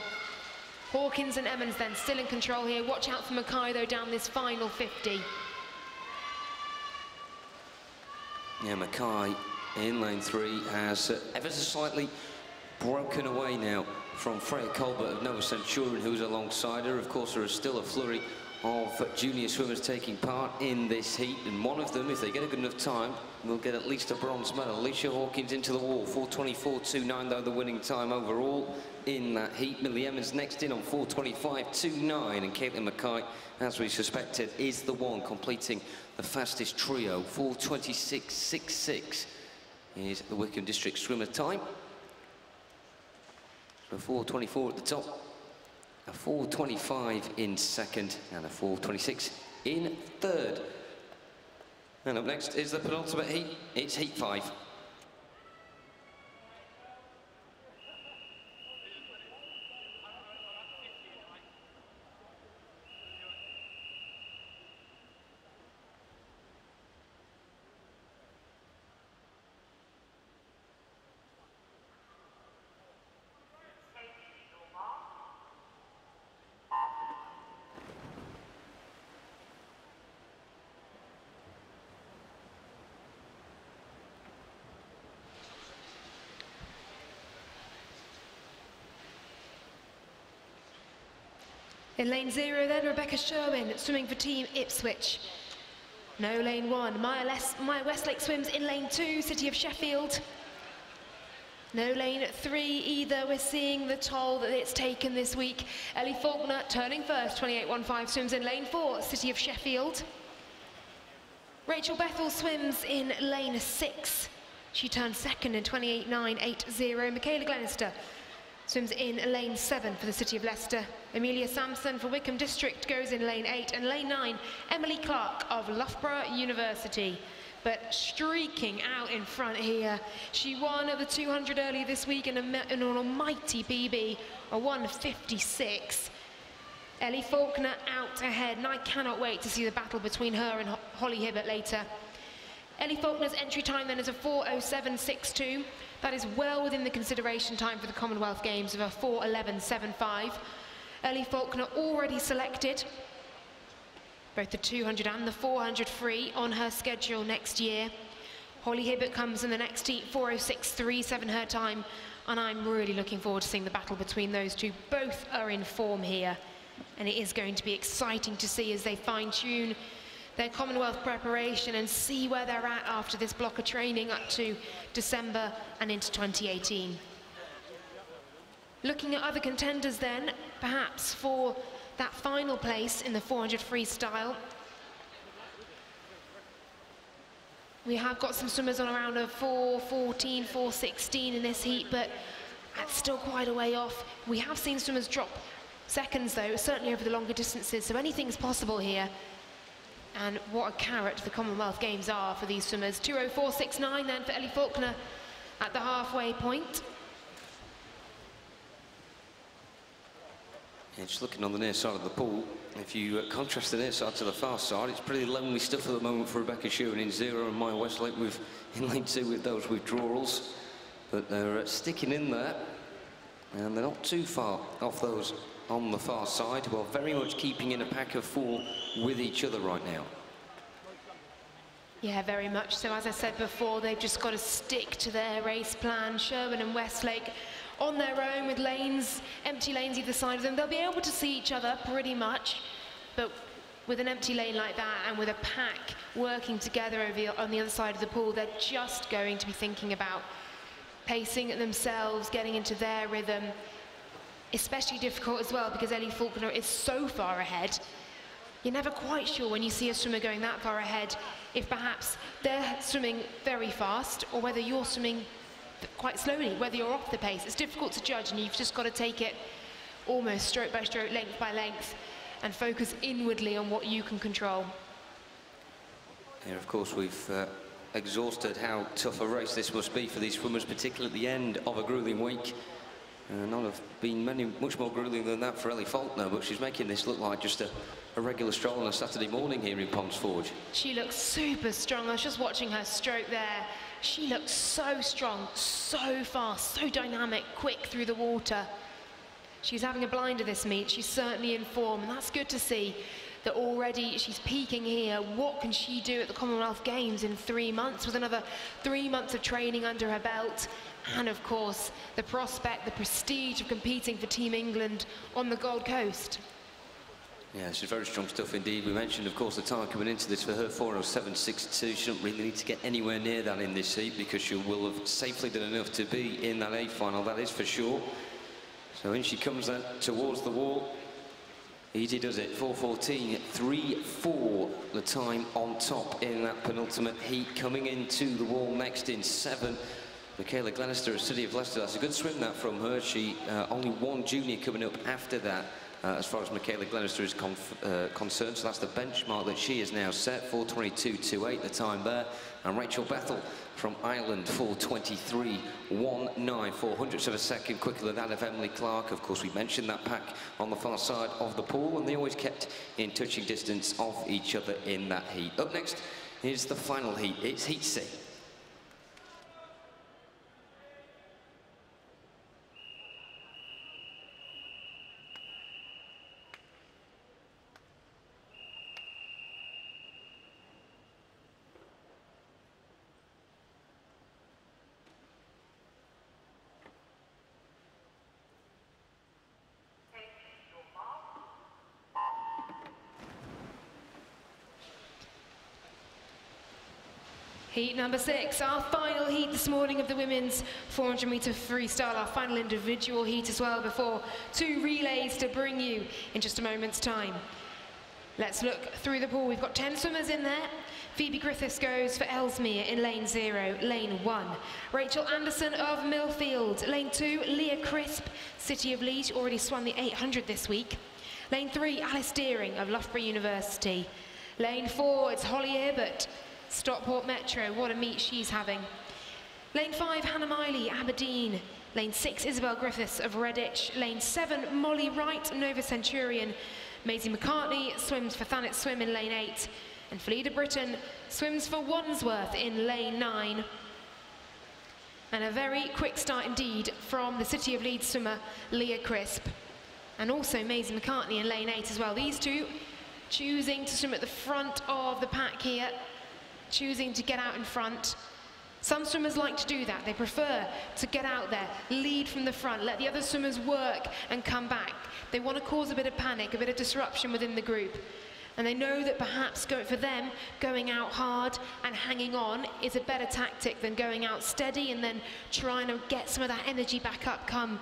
Hawkins and Emmons then still in control here. Watch out for Mackay though down this final 50. Yeah, Mackay in lane 3 has ever so slightly broken away now from Freya Colbert of Nova Centurion, who's alongside her. Of course, there is still a flurry of junior swimmers taking part in this heat, and one of them, if they get a good enough time, will get at least a bronze medal. Alicia Hawkins into the wall, 4:24.29 though the winning time overall in that heat. Millie Emmons next in on 4:25.29, and Caitlin Mackay, as we suspected, is the one completing the fastest trio. 4:26.66 is the Wickham District swimmer time. So 4:24 at the top, a 4:25 in second, and a 4:26 in third. And up next is the penultimate heat. It's heat 5. In lane 0 then, Rebecca Sherwin swimming for Team Ipswich. No lane 1, Maya Westlake swims in lane 2, City of Sheffield. No lane 3 either. We're seeing the toll that it's taken this week. Ellie Faulkner turning first, 28.15, swims in lane 4, City of Sheffield. Rachel Bethel swims in lane 6. She turns second in 28.980. Michaela Glenister swims in lane 7 for the City of Leicester. Amelia Sampson for Wickham District goes in lane 8, and lane 9, Emily Clark of Loughborough University. But streaking out in front here. She won at the 200 earlier this week in an almighty PB, a 1:56. Ellie Faulkner out ahead, and I cannot wait to see the battle between her and Holly Hibbert later. Ellie Faulkner's entry time then is a 4:07.62. That is well within the consideration time for the Commonwealth Games of a 4:11.75. Ellie Faulkner already selected both the 200 and the 400 free on her schedule next year. Holly Hibbert comes in the next heat, 4:06.37 her time, and I'm really looking forward to seeing the battle between those two. Both are in form here, and it is going to be exciting to see as they fine-tune their Commonwealth preparation and see where they're at after this block of training up to December and into 2018. Looking at other contenders then, perhaps for that final place in the 400 freestyle. We have got some swimmers on around a 4:14, 4:16 in this heat, but that's still quite a way off. We have seen swimmers drop seconds though, certainly over the longer distances, so anything's possible here. And what a carrot the Commonwealth Games are for these swimmers. 2:04.69 then for Ellie Faulkner at the halfway point. Yeah, just looking on the near side of the pool, if you contrast the near side to the far side, it's pretty lonely stuff at the moment for Rebecca Shewan in 0 and Maya Westlake in lane 2 with those withdrawals. But they're sticking in there, and they're not too far off those on the far side, who are very much keeping in a pack of 4 with each other right now. Yeah, very much so. As I said before, they've just got to stick to their race plan. Sherwin and Westlake on their own with lanes, empty lanes either side of them. They'll be able to see each other pretty much, but with an empty lane like that and with a pack working together on the other side of the pool, they're just going to be thinking about pacing themselves, getting into their rhythm. Especially difficult as well because Ellie Faulkner is so far ahead. You're never quite sure when you see a swimmer going that far ahead if perhaps they're swimming very fast or whether you're swimming quite slowly, whether you're off the pace. It's difficult to judge, and you've just got to take it almost stroke by stroke, length by length, and focus inwardly on what you can control. Here, of course, we've exhausted how tough a race this must be for these swimmers, particularly at the end of a gruelling week. Not have been much more gruelling than that for Ellie Faulkner, but she's making this look like just a regular stroll on a Saturday morning here in Ponds Forge. She looks super strong. I was just watching her stroke there. She looks so strong, so fast, so dynamic, quick through the water. She's having a blinder this meet. She's certainly in form, and that's good to see that already she's peaking here. What can she do at the Commonwealth Games in 3 months with another 3 months of training under her belt? And of course, the prospect, the prestige of competing for Team England on the Gold Coast. Yeah, this is very strong stuff indeed. We mentioned, of course, the time coming into this for her, 4:07.62. She doesn't really need to get anywhere near that in this heat because she will have safely done enough to be in that A final, that is for sure. So in she comes then towards the wall. Easy does it, 4:14.34, the time on top in that penultimate heat. Coming into the wall next in 7, Michaela Glenister of City of Leicester. That's a good swim that from her. She only one junior coming up after that as far as Michaela Glenister is concerned. So that's the benchmark that she has now set, 4:22.28 the time there. And Rachel Bethel from Ireland, 4:23.19, 400ths of a second quicker than that of Emily Clark. Of course, we mentioned that pack on the far side of the pool, and they always kept in touching distance of each other in that heat. Up next is the final heat. It's Heat C. Heat number 6, our final heat this morning of the women's 400-metre freestyle, our final individual heat as well, before 2 relays to bring you in just a moment's time. Let's look through the pool. We've got 10 swimmers in there. Phoebe Griffiths goes for Ellesmere in lane 0, lane 1. Rachel Anderson of Millfield, lane 2. Leah Crisp, City of Leeds, already swam the 800 this week. Lane 3, Alice Deering of Loughborough University. Lane 4, it's Holly Hibbert, Stockport Metro. What a meet she's having. Lane 5, Hannah Miley, Aberdeen. Lane 6, Isabel Griffiths of Redditch. Lane 7, Molly Wright, Nova Centurion. Maisie McCartney swims for Thanet Swim in lane 8. And Felida Britton swims for Wandsworth in lane 9. And a very quick start indeed from the City of Leeds swimmer, Leah Crisp. And also Maisie McCartney in lane 8 as well. These two choosing to swim at the front of the pack here, choosing to get out in front. Some swimmers like to do that. They prefer to get out there, lead from the front, let the other swimmers work and come back. They want to cause a bit of panic, a bit of disruption within the group. And they know that perhaps for them, going out hard and hanging on is a better tactic than going out steady and then trying to get some of that energy back up come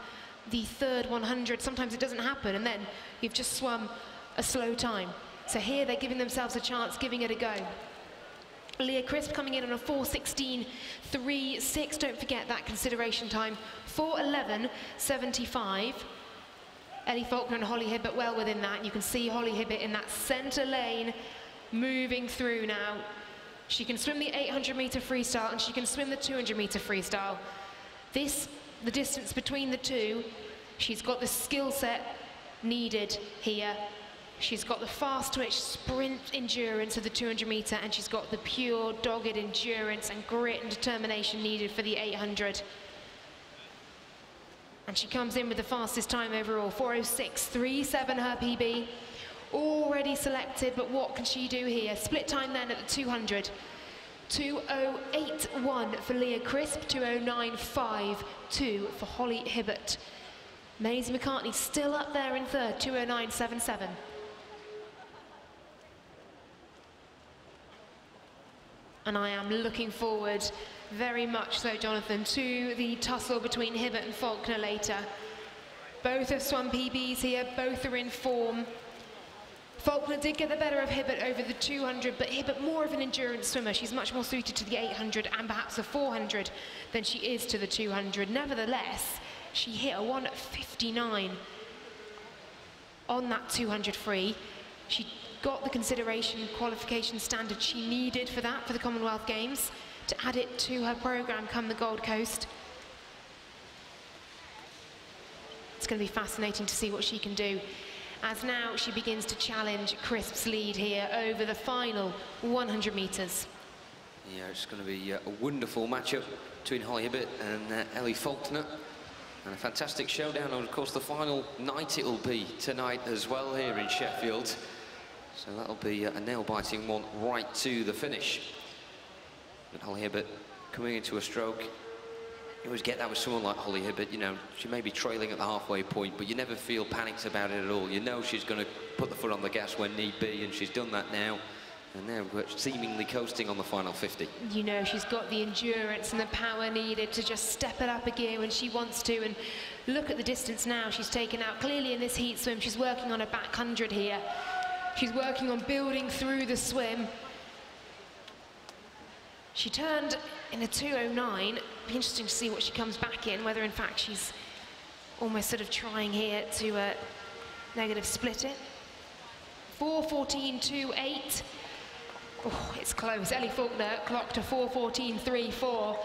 the third 100. Sometimes it doesn't happen, and then you've just swum a slow time. So here they're giving themselves a chance, giving it a go. Leah Crisp coming in on a 4:16.36. Don't forget that consideration time, 4:11.75. Ellie Faulkner and Holly Hibbert well within that. You can see Holly Hibbert in that centre lane, moving through now. She can swim the 800-metre freestyle and she can swim the 200-metre freestyle. The distance between the two, she's got the skill set needed here. She's got the fast twitch sprint endurance of the 200-metre, and she's got the pure dogged endurance and grit and determination needed for the 800. And she comes in with the fastest time overall, 4:06.37 her PB. Already selected, but what can she do here? Split time then at the 200. 2:08.1 for Leah Crisp, 2:09.52 for Holly Hibbert. Maisie McCartney still up there in third, 2:09.77. And I am looking forward, very much so, Jonathan, to the tussle between Hibbert and Faulkner later. Both have swum PBs here, both are in form. Faulkner did get the better of Hibbert over the 200, but Hibbert more of an endurance swimmer. She's much more suited to the 800 and perhaps the 400 than she is to the 200. Nevertheless, she hit a 1:59 on that 200 free. She got the consideration qualification standard she needed for that, for the Commonwealth Games, to add it to her programme come the Gold Coast. It's going to be fascinating to see what she can do, as now she begins to challenge Crisp's lead here over the final 100 metres. Yeah, it's going to be a wonderful matchup between Holly Hibbert and Ellie Faulkner. And a fantastic showdown, and of course the final night it will be tonight as well here in Sheffield. So that'll be a nail-biting one right to the finish. But Holly Hibbert coming into a stroke. You always get that with someone like Holly Hibbert, you know, she may be trailing at the halfway point, but you never feel panicked about it at all. You know she's going to put the foot on the gas when need be, and she's done that now. And now we're seemingly coasting on the final 50. You know she's got the endurance and the power needed to just step it up a gear when she wants to. And look at the distance now she's taken out. Clearly in this heat swim, she's working on a back 100 here. She's working on building through the swim. She turned in a 2:09. Be interesting to see what she comes back in, whether in fact she's almost sort of trying here to negative split it. 4:14.28. Oh, it's close. Ellie Faulkner clocked a 4:14.34.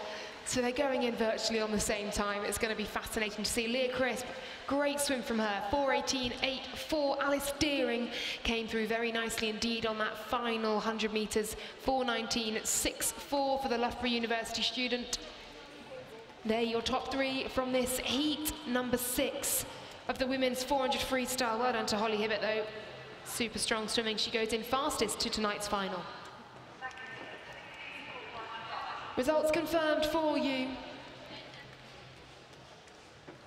So they're going in virtually on the same time. It's going to be fascinating to see. Leah Crisp, great swim from her, 4:18.84. Alice Deering came through very nicely indeed on that final 100 metres, 4:19.64 for the Loughborough University student. They're your top three from this heat number 6 of the women's 400 freestyle. Well done to Holly Hibbert though. Super strong swimming. She goes in fastest to tonight's final. Results confirmed for you.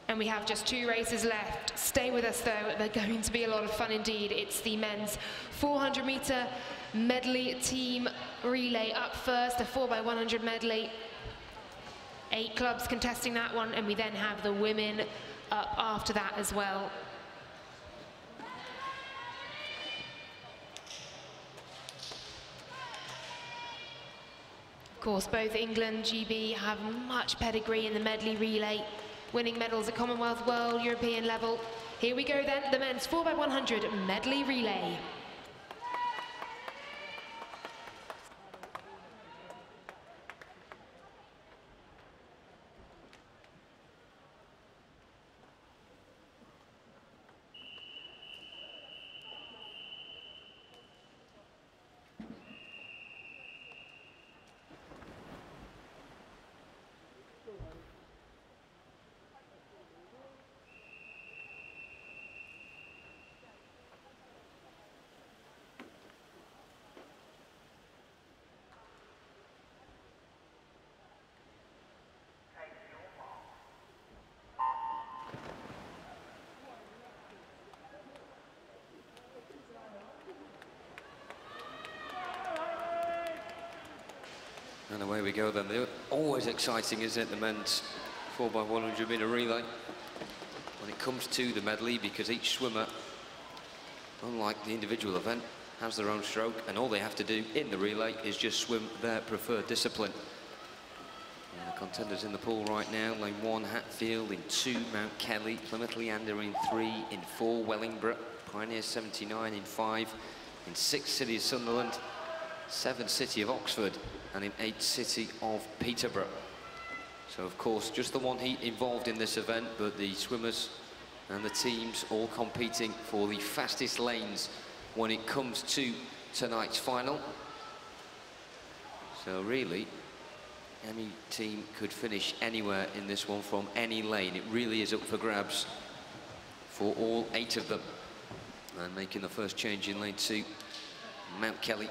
And we have just 2 races left. Stay with us though, they're going to be a lot of fun indeed. It's the men's 400 metre medley team relay up first, the 4x100 medley. 8 clubs contesting that one, and we then have the women up after that as well. Of course, both England, GB have much pedigree in the medley relay, winning medals at Commonwealth, World, European level. Here we go then, the men's 4x100 medley relay. And away we go then. They're always exciting, isn't it, the men's 4x100 metre relay when it comes to the medley, because each swimmer, unlike the individual event, has their own stroke, and all they have to do in the relay is just swim their preferred discipline. And the contenders in the pool right now: lane 1, Hatfield; in 2, Mount Kelly; Plymouth Leander; in 3, in 4, Wellingborough; Pioneer 79; in 5, in 6, City of Sunderland; 7, City of Oxford; and in 8, City of Peterborough. So, of course, just the one heat involved in this event, but the swimmers and the teams all competing for the fastest lanes when it comes to tonight's final. So really, any team could finish anywhere in this one from any lane. It really is up for grabs for all 8 of them. And making the first change in lane 2, Mount Kelly,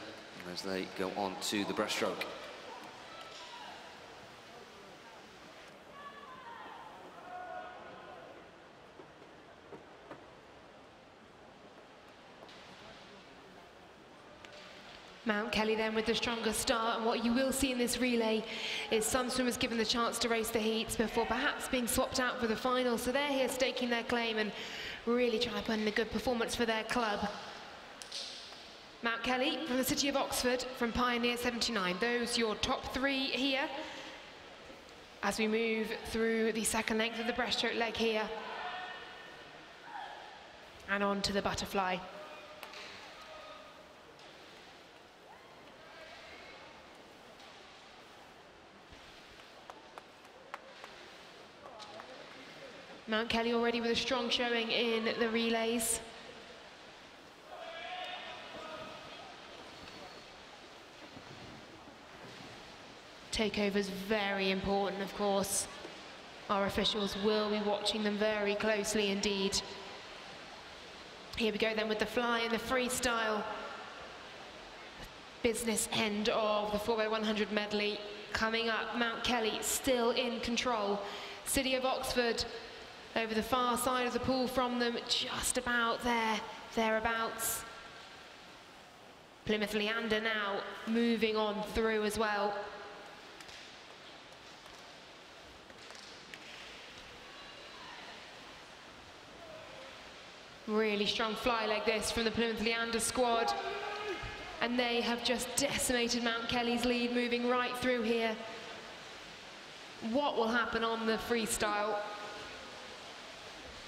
as they go on to the breaststroke. Mount Kelly then with the stronger start, and what you will see in this relay is some swimmers given the chance to race the heats before perhaps being swapped out for the final. So they're here staking their claim and really trying to put in a good performance for their club. Mount Kelly from the City of Oxford, from Pioneer 79. Those your top 3 here as we move through the second length of the breaststroke leg here and on to the butterfly. Mount Kelly already with a strong showing in the relays. Takeover's very important, of course. Our officials will be watching them very closely indeed. Here we go then with the fly and the freestyle. Business end of the 4x100 medley coming up. Mount Kelly still in control. City of Oxford over the far side of the pool from them, just about there, thereabouts. Plymouth Leander now moving on through as well. Really strong fly like this from the Plymouth Leander squad. And they have just decimated Mount Kelly's lead, moving right through here. What will happen on the freestyle?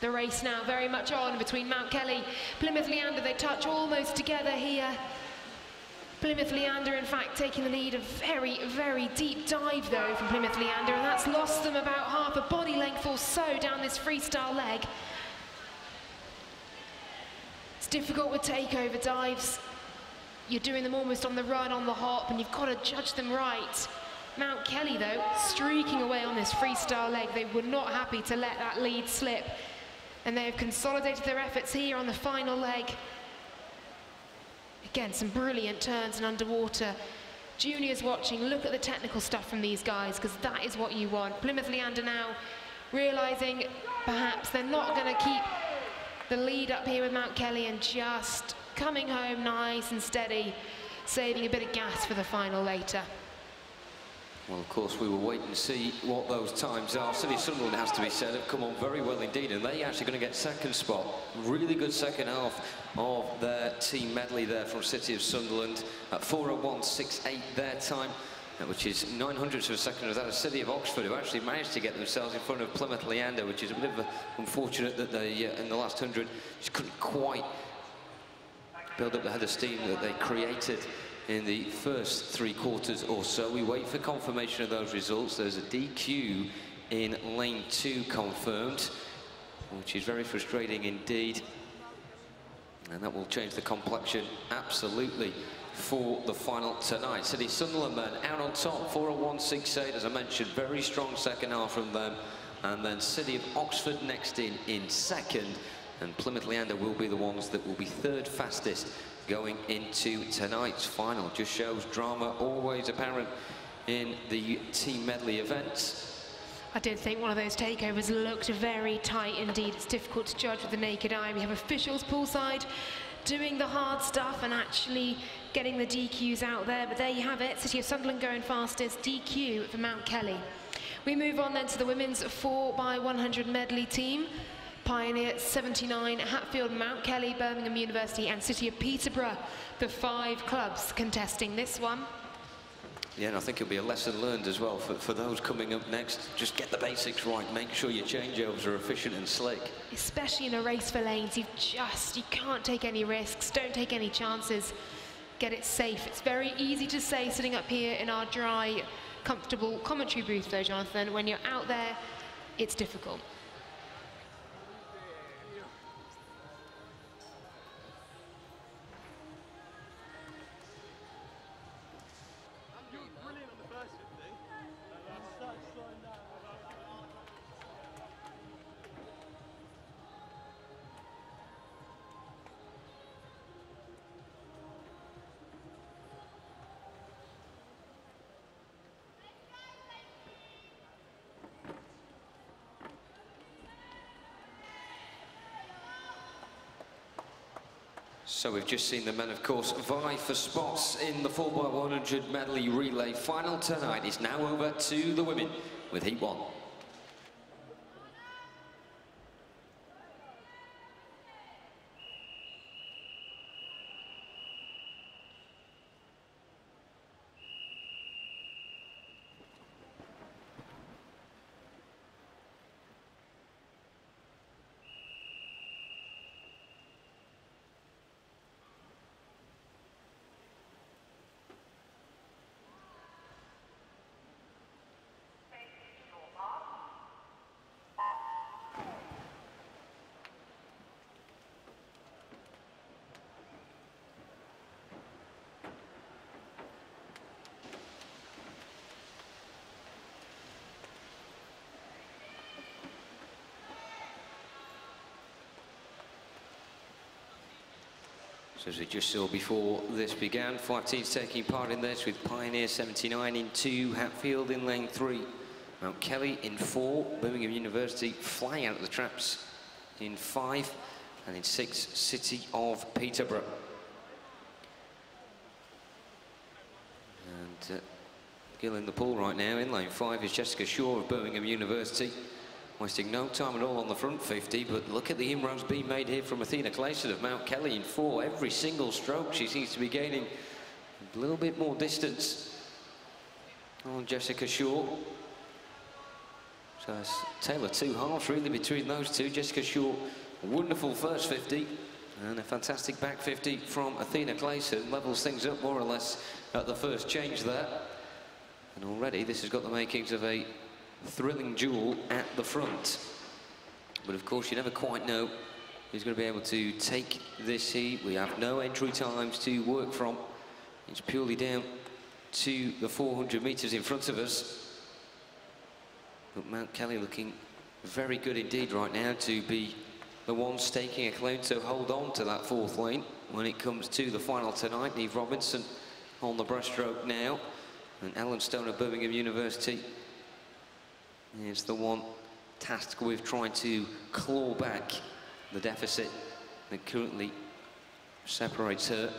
The race now very much on between Mount Kelly, Plymouth Leander. They touch almost together here. Plymouth Leander, in fact, taking the lead. A very, very deep dive, though, from Plymouth Leander, and that's lost them about half a body length or so down this freestyle leg. It's difficult with takeover dives. You're doing them almost on the run, on the hop, and you've got to judge them right. Mount Kelly, though, streaking away on this freestyle leg. They were not happy to let that lead slip. And they have consolidated their efforts here on the final leg. Again, some brilliant turns and underwater. Juniors watching, look at the technical stuff from these guys, because that is what you want. Plymouth Leander now realising perhaps they're not going to keep the lead up here with Mount Kelly, and just coming home nice and steady, saving a bit of gas for the final later. Well, of course, we will wait and see what those times are. City of Sunderland, has to be said, have come on very well indeed, and they actually going to get second spot. Really good second half of their team medley there from City of Sunderland at 4:01.68 their time, which is 900ths of a second of that of City of Oxford, who actually managed to get themselves in front of Plymouth Leander, which is a bit of unfortunate that they, in the last 100, just couldn't quite build up the head of steam that they created in the first 3 quarters or so. We wait for confirmation of those results. There's a DQ in lane 2 confirmed, which is very frustrating indeed. And that will change the complexion absolutely for the final tonight. City Sunderland then out on top, 4:01.68, as I mentioned, very strong second half from them. And then City of Oxford next in second, and Plymouth Leander will be the ones that will be 3rd fastest going into tonight's final. Just shows drama always apparent in the team medley events. I did think one of those takeovers looked very tight indeed. It's difficult to judge with the naked eye. We have officials poolside doing the hard stuff and actually getting the DQs out there, but there you have it. City of Sunderland going fastest, DQ for Mount Kelly. We move on then to the women's 4x100 medley team. Pioneer 79, Hatfield, Mount Kelly, Birmingham University and City of Peterborough, the 5 clubs contesting this one. Yeah, and I think it'll be a lesson learned as well for those coming up next. Just get the basics right, make sure your changeovers are efficient and slick. Especially in a race for lanes, you can't take any risks, don't take any chances, get it safe. It's very easy to say sitting up here in our dry, comfortable commentary booth though, Jonathan. When you're out there, it's difficult. So we've just seen the men, of course, vie for spots in the 4x100 medley relay. Final tonight is now over to the women with Heat 1. So as we just saw before this began, 5 teams taking part in this, with Pioneer 79 in 2, Hatfield in lane 3, Mount Kelly in 4, Birmingham University flying out of the traps in 5, and in 6, City of Peterborough. And Gill in the pool right now. In lane 5 is Jessica Shaw of Birmingham University, wasting no time at all on the front 50, but look at the inroads being made here from Athena Clayson of Mount Kelly in 4. Every single stroke she seems to be gaining a little bit more distance on Jessica Shaw. So it's tale of 2 halves really between those two. Jessica Shaw, a wonderful first 50 and a fantastic back 50 from Athena Clayson. Levels things up more or less at the first change there. And already this has got the makings of a thrilling duel at the front. But of course you never quite know who's going to be able to take this heat. We have no entry times to work from. It's purely down to the 400 metres in front of us. But Mount Kelly looking very good indeed right now to be the one staking a claim to hold on to that 4th lane when it comes to the final tonight. Neve Robinson on the breaststroke now, and Ellen Stone of Birmingham University is the one tasked with trying to claw back the deficit that currently separates her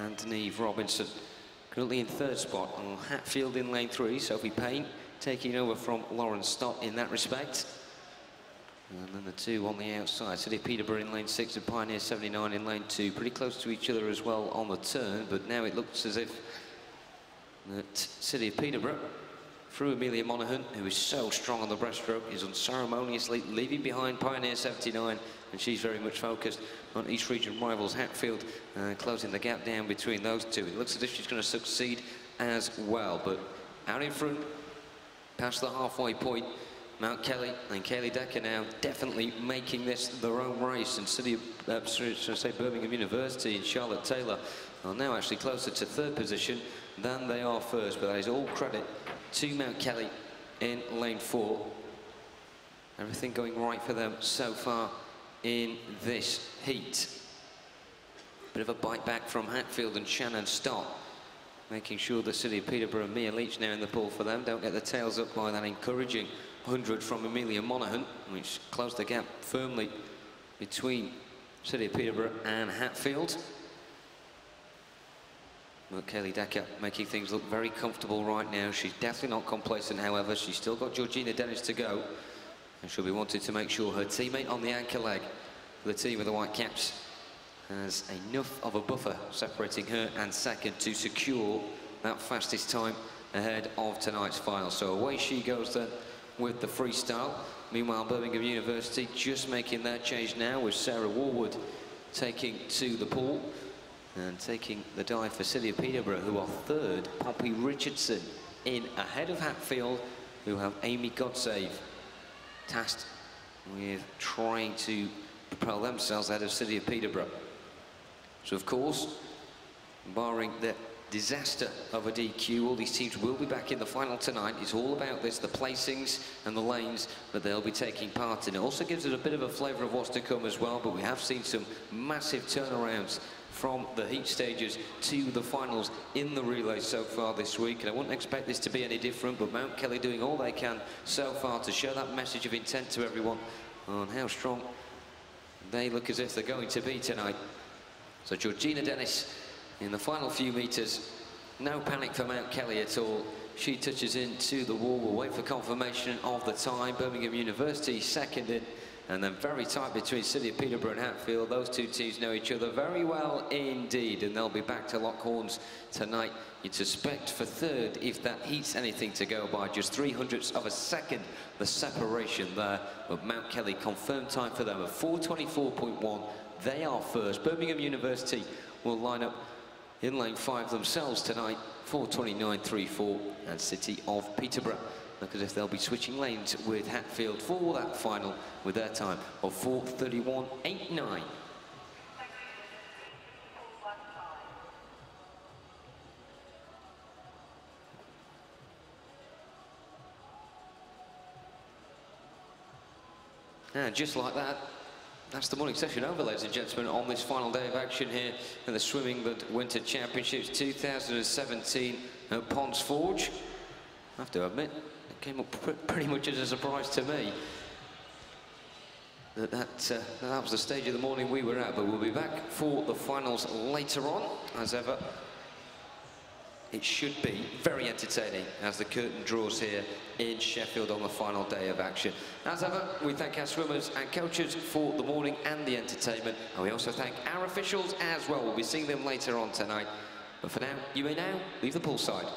and Neve Robinson. Currently in 3rd spot on Hatfield in lane 3, Sophie Payne taking over from Lauren Stott in that respect. And then the 2 on the outside, City of Peterborough in lane 6 and Pioneer 79 in lane 2, pretty close to each other as well on the turn, but now it looks as if that City of Peterborough, through Amelia Monaghan, who is so strong on the breaststroke, is unceremoniously leaving behind Pioneer 79, and she's very much focused on East Region rivals Hatfield, closing the gap down between those two. It looks as if she's going to succeed as well, but out in front, past the halfway point, Mount Kelly and Kaylee Decker now definitely making this their own race, and Birmingham University and Charlotte Taylor are now actually closer to 3rd position than they are 1st, but that is all credit to Mount Kelly in lane 4. Everything going right for them so far in this heat. Bit of a bite back from Hatfield and Shannon Stott, making sure that City of Peterborough and Mia Leach now in the pool for them. Don't get the tails up by that encouraging 100 from Amelia Monaghan, which closed the gap firmly between City of Peterborough and Hatfield. Well, Kaylee Decker making things look very comfortable right now. She's definitely not complacent, however. She's still got Georgina Dennis to go. And she'll be wanting to make sure her teammate on the anchor leg, the team with the white caps, has enough of a buffer separating her and second to secure that fastest time ahead of tonight's final. So away she goes then with the freestyle. Meanwhile, Birmingham University just making their change now with Sarah Warwood taking to the pool and taking the dive for City of Peterborough, who are third. Poppy Richardson in ahead of Hatfield, who have Amy Godsave tasked with trying to propel themselves ahead of City of Peterborough. So of course, barring the disaster of a DQ, all these teams will be back in the final tonight. It's all about this, the placings and the lanes that they'll be taking part in. It also gives it a bit of a flavour of what's to come as well, but we have seen some massive turnarounds from the heat stages to the finals in the relay so far this week, and I wouldn't expect this to be any different, but Mount Kelly doing all they can so far to show that message of intent to everyone on how strong they look as if they're going to be tonight. So Georgina Dennis in the final few metres, no panic for Mount Kelly at all. She touches into the wall. We'll wait for confirmation of the time. Birmingham University seconded, and then very tight between City of Peterborough and Hatfield. Those two teams know each other very well indeed, and they'll be back to lock horns tonight. You'd suspect for third, if that heats anything to go by, just 0.03 of a second, the separation there. But Mount Kelly confirmed time for them of 4:24.1. They are first. Birmingham University will line up in lane 5 themselves tonight, 4:29.34, and City of Peterborough look as if they'll be switching lanes with Hatfield for that final with their time of 4:31.89. And just like that, that's the morning session over, ladies and gentlemen, on this final day of action here in the Swim England Winter Championships 2017 at Ponds Forge. I have to admit, it came up pretty much as a surprise to me that was the stage of the morning we were at, but we'll be back for the finals later on, as ever. It should be very entertaining as the curtain draws here in Sheffield on the final day of action. As ever, we thank our swimmers and coaches for the morning and the entertainment, and we also thank our officials as well. We'll be seeing them later on tonight. But for now, you may now leave the poolside.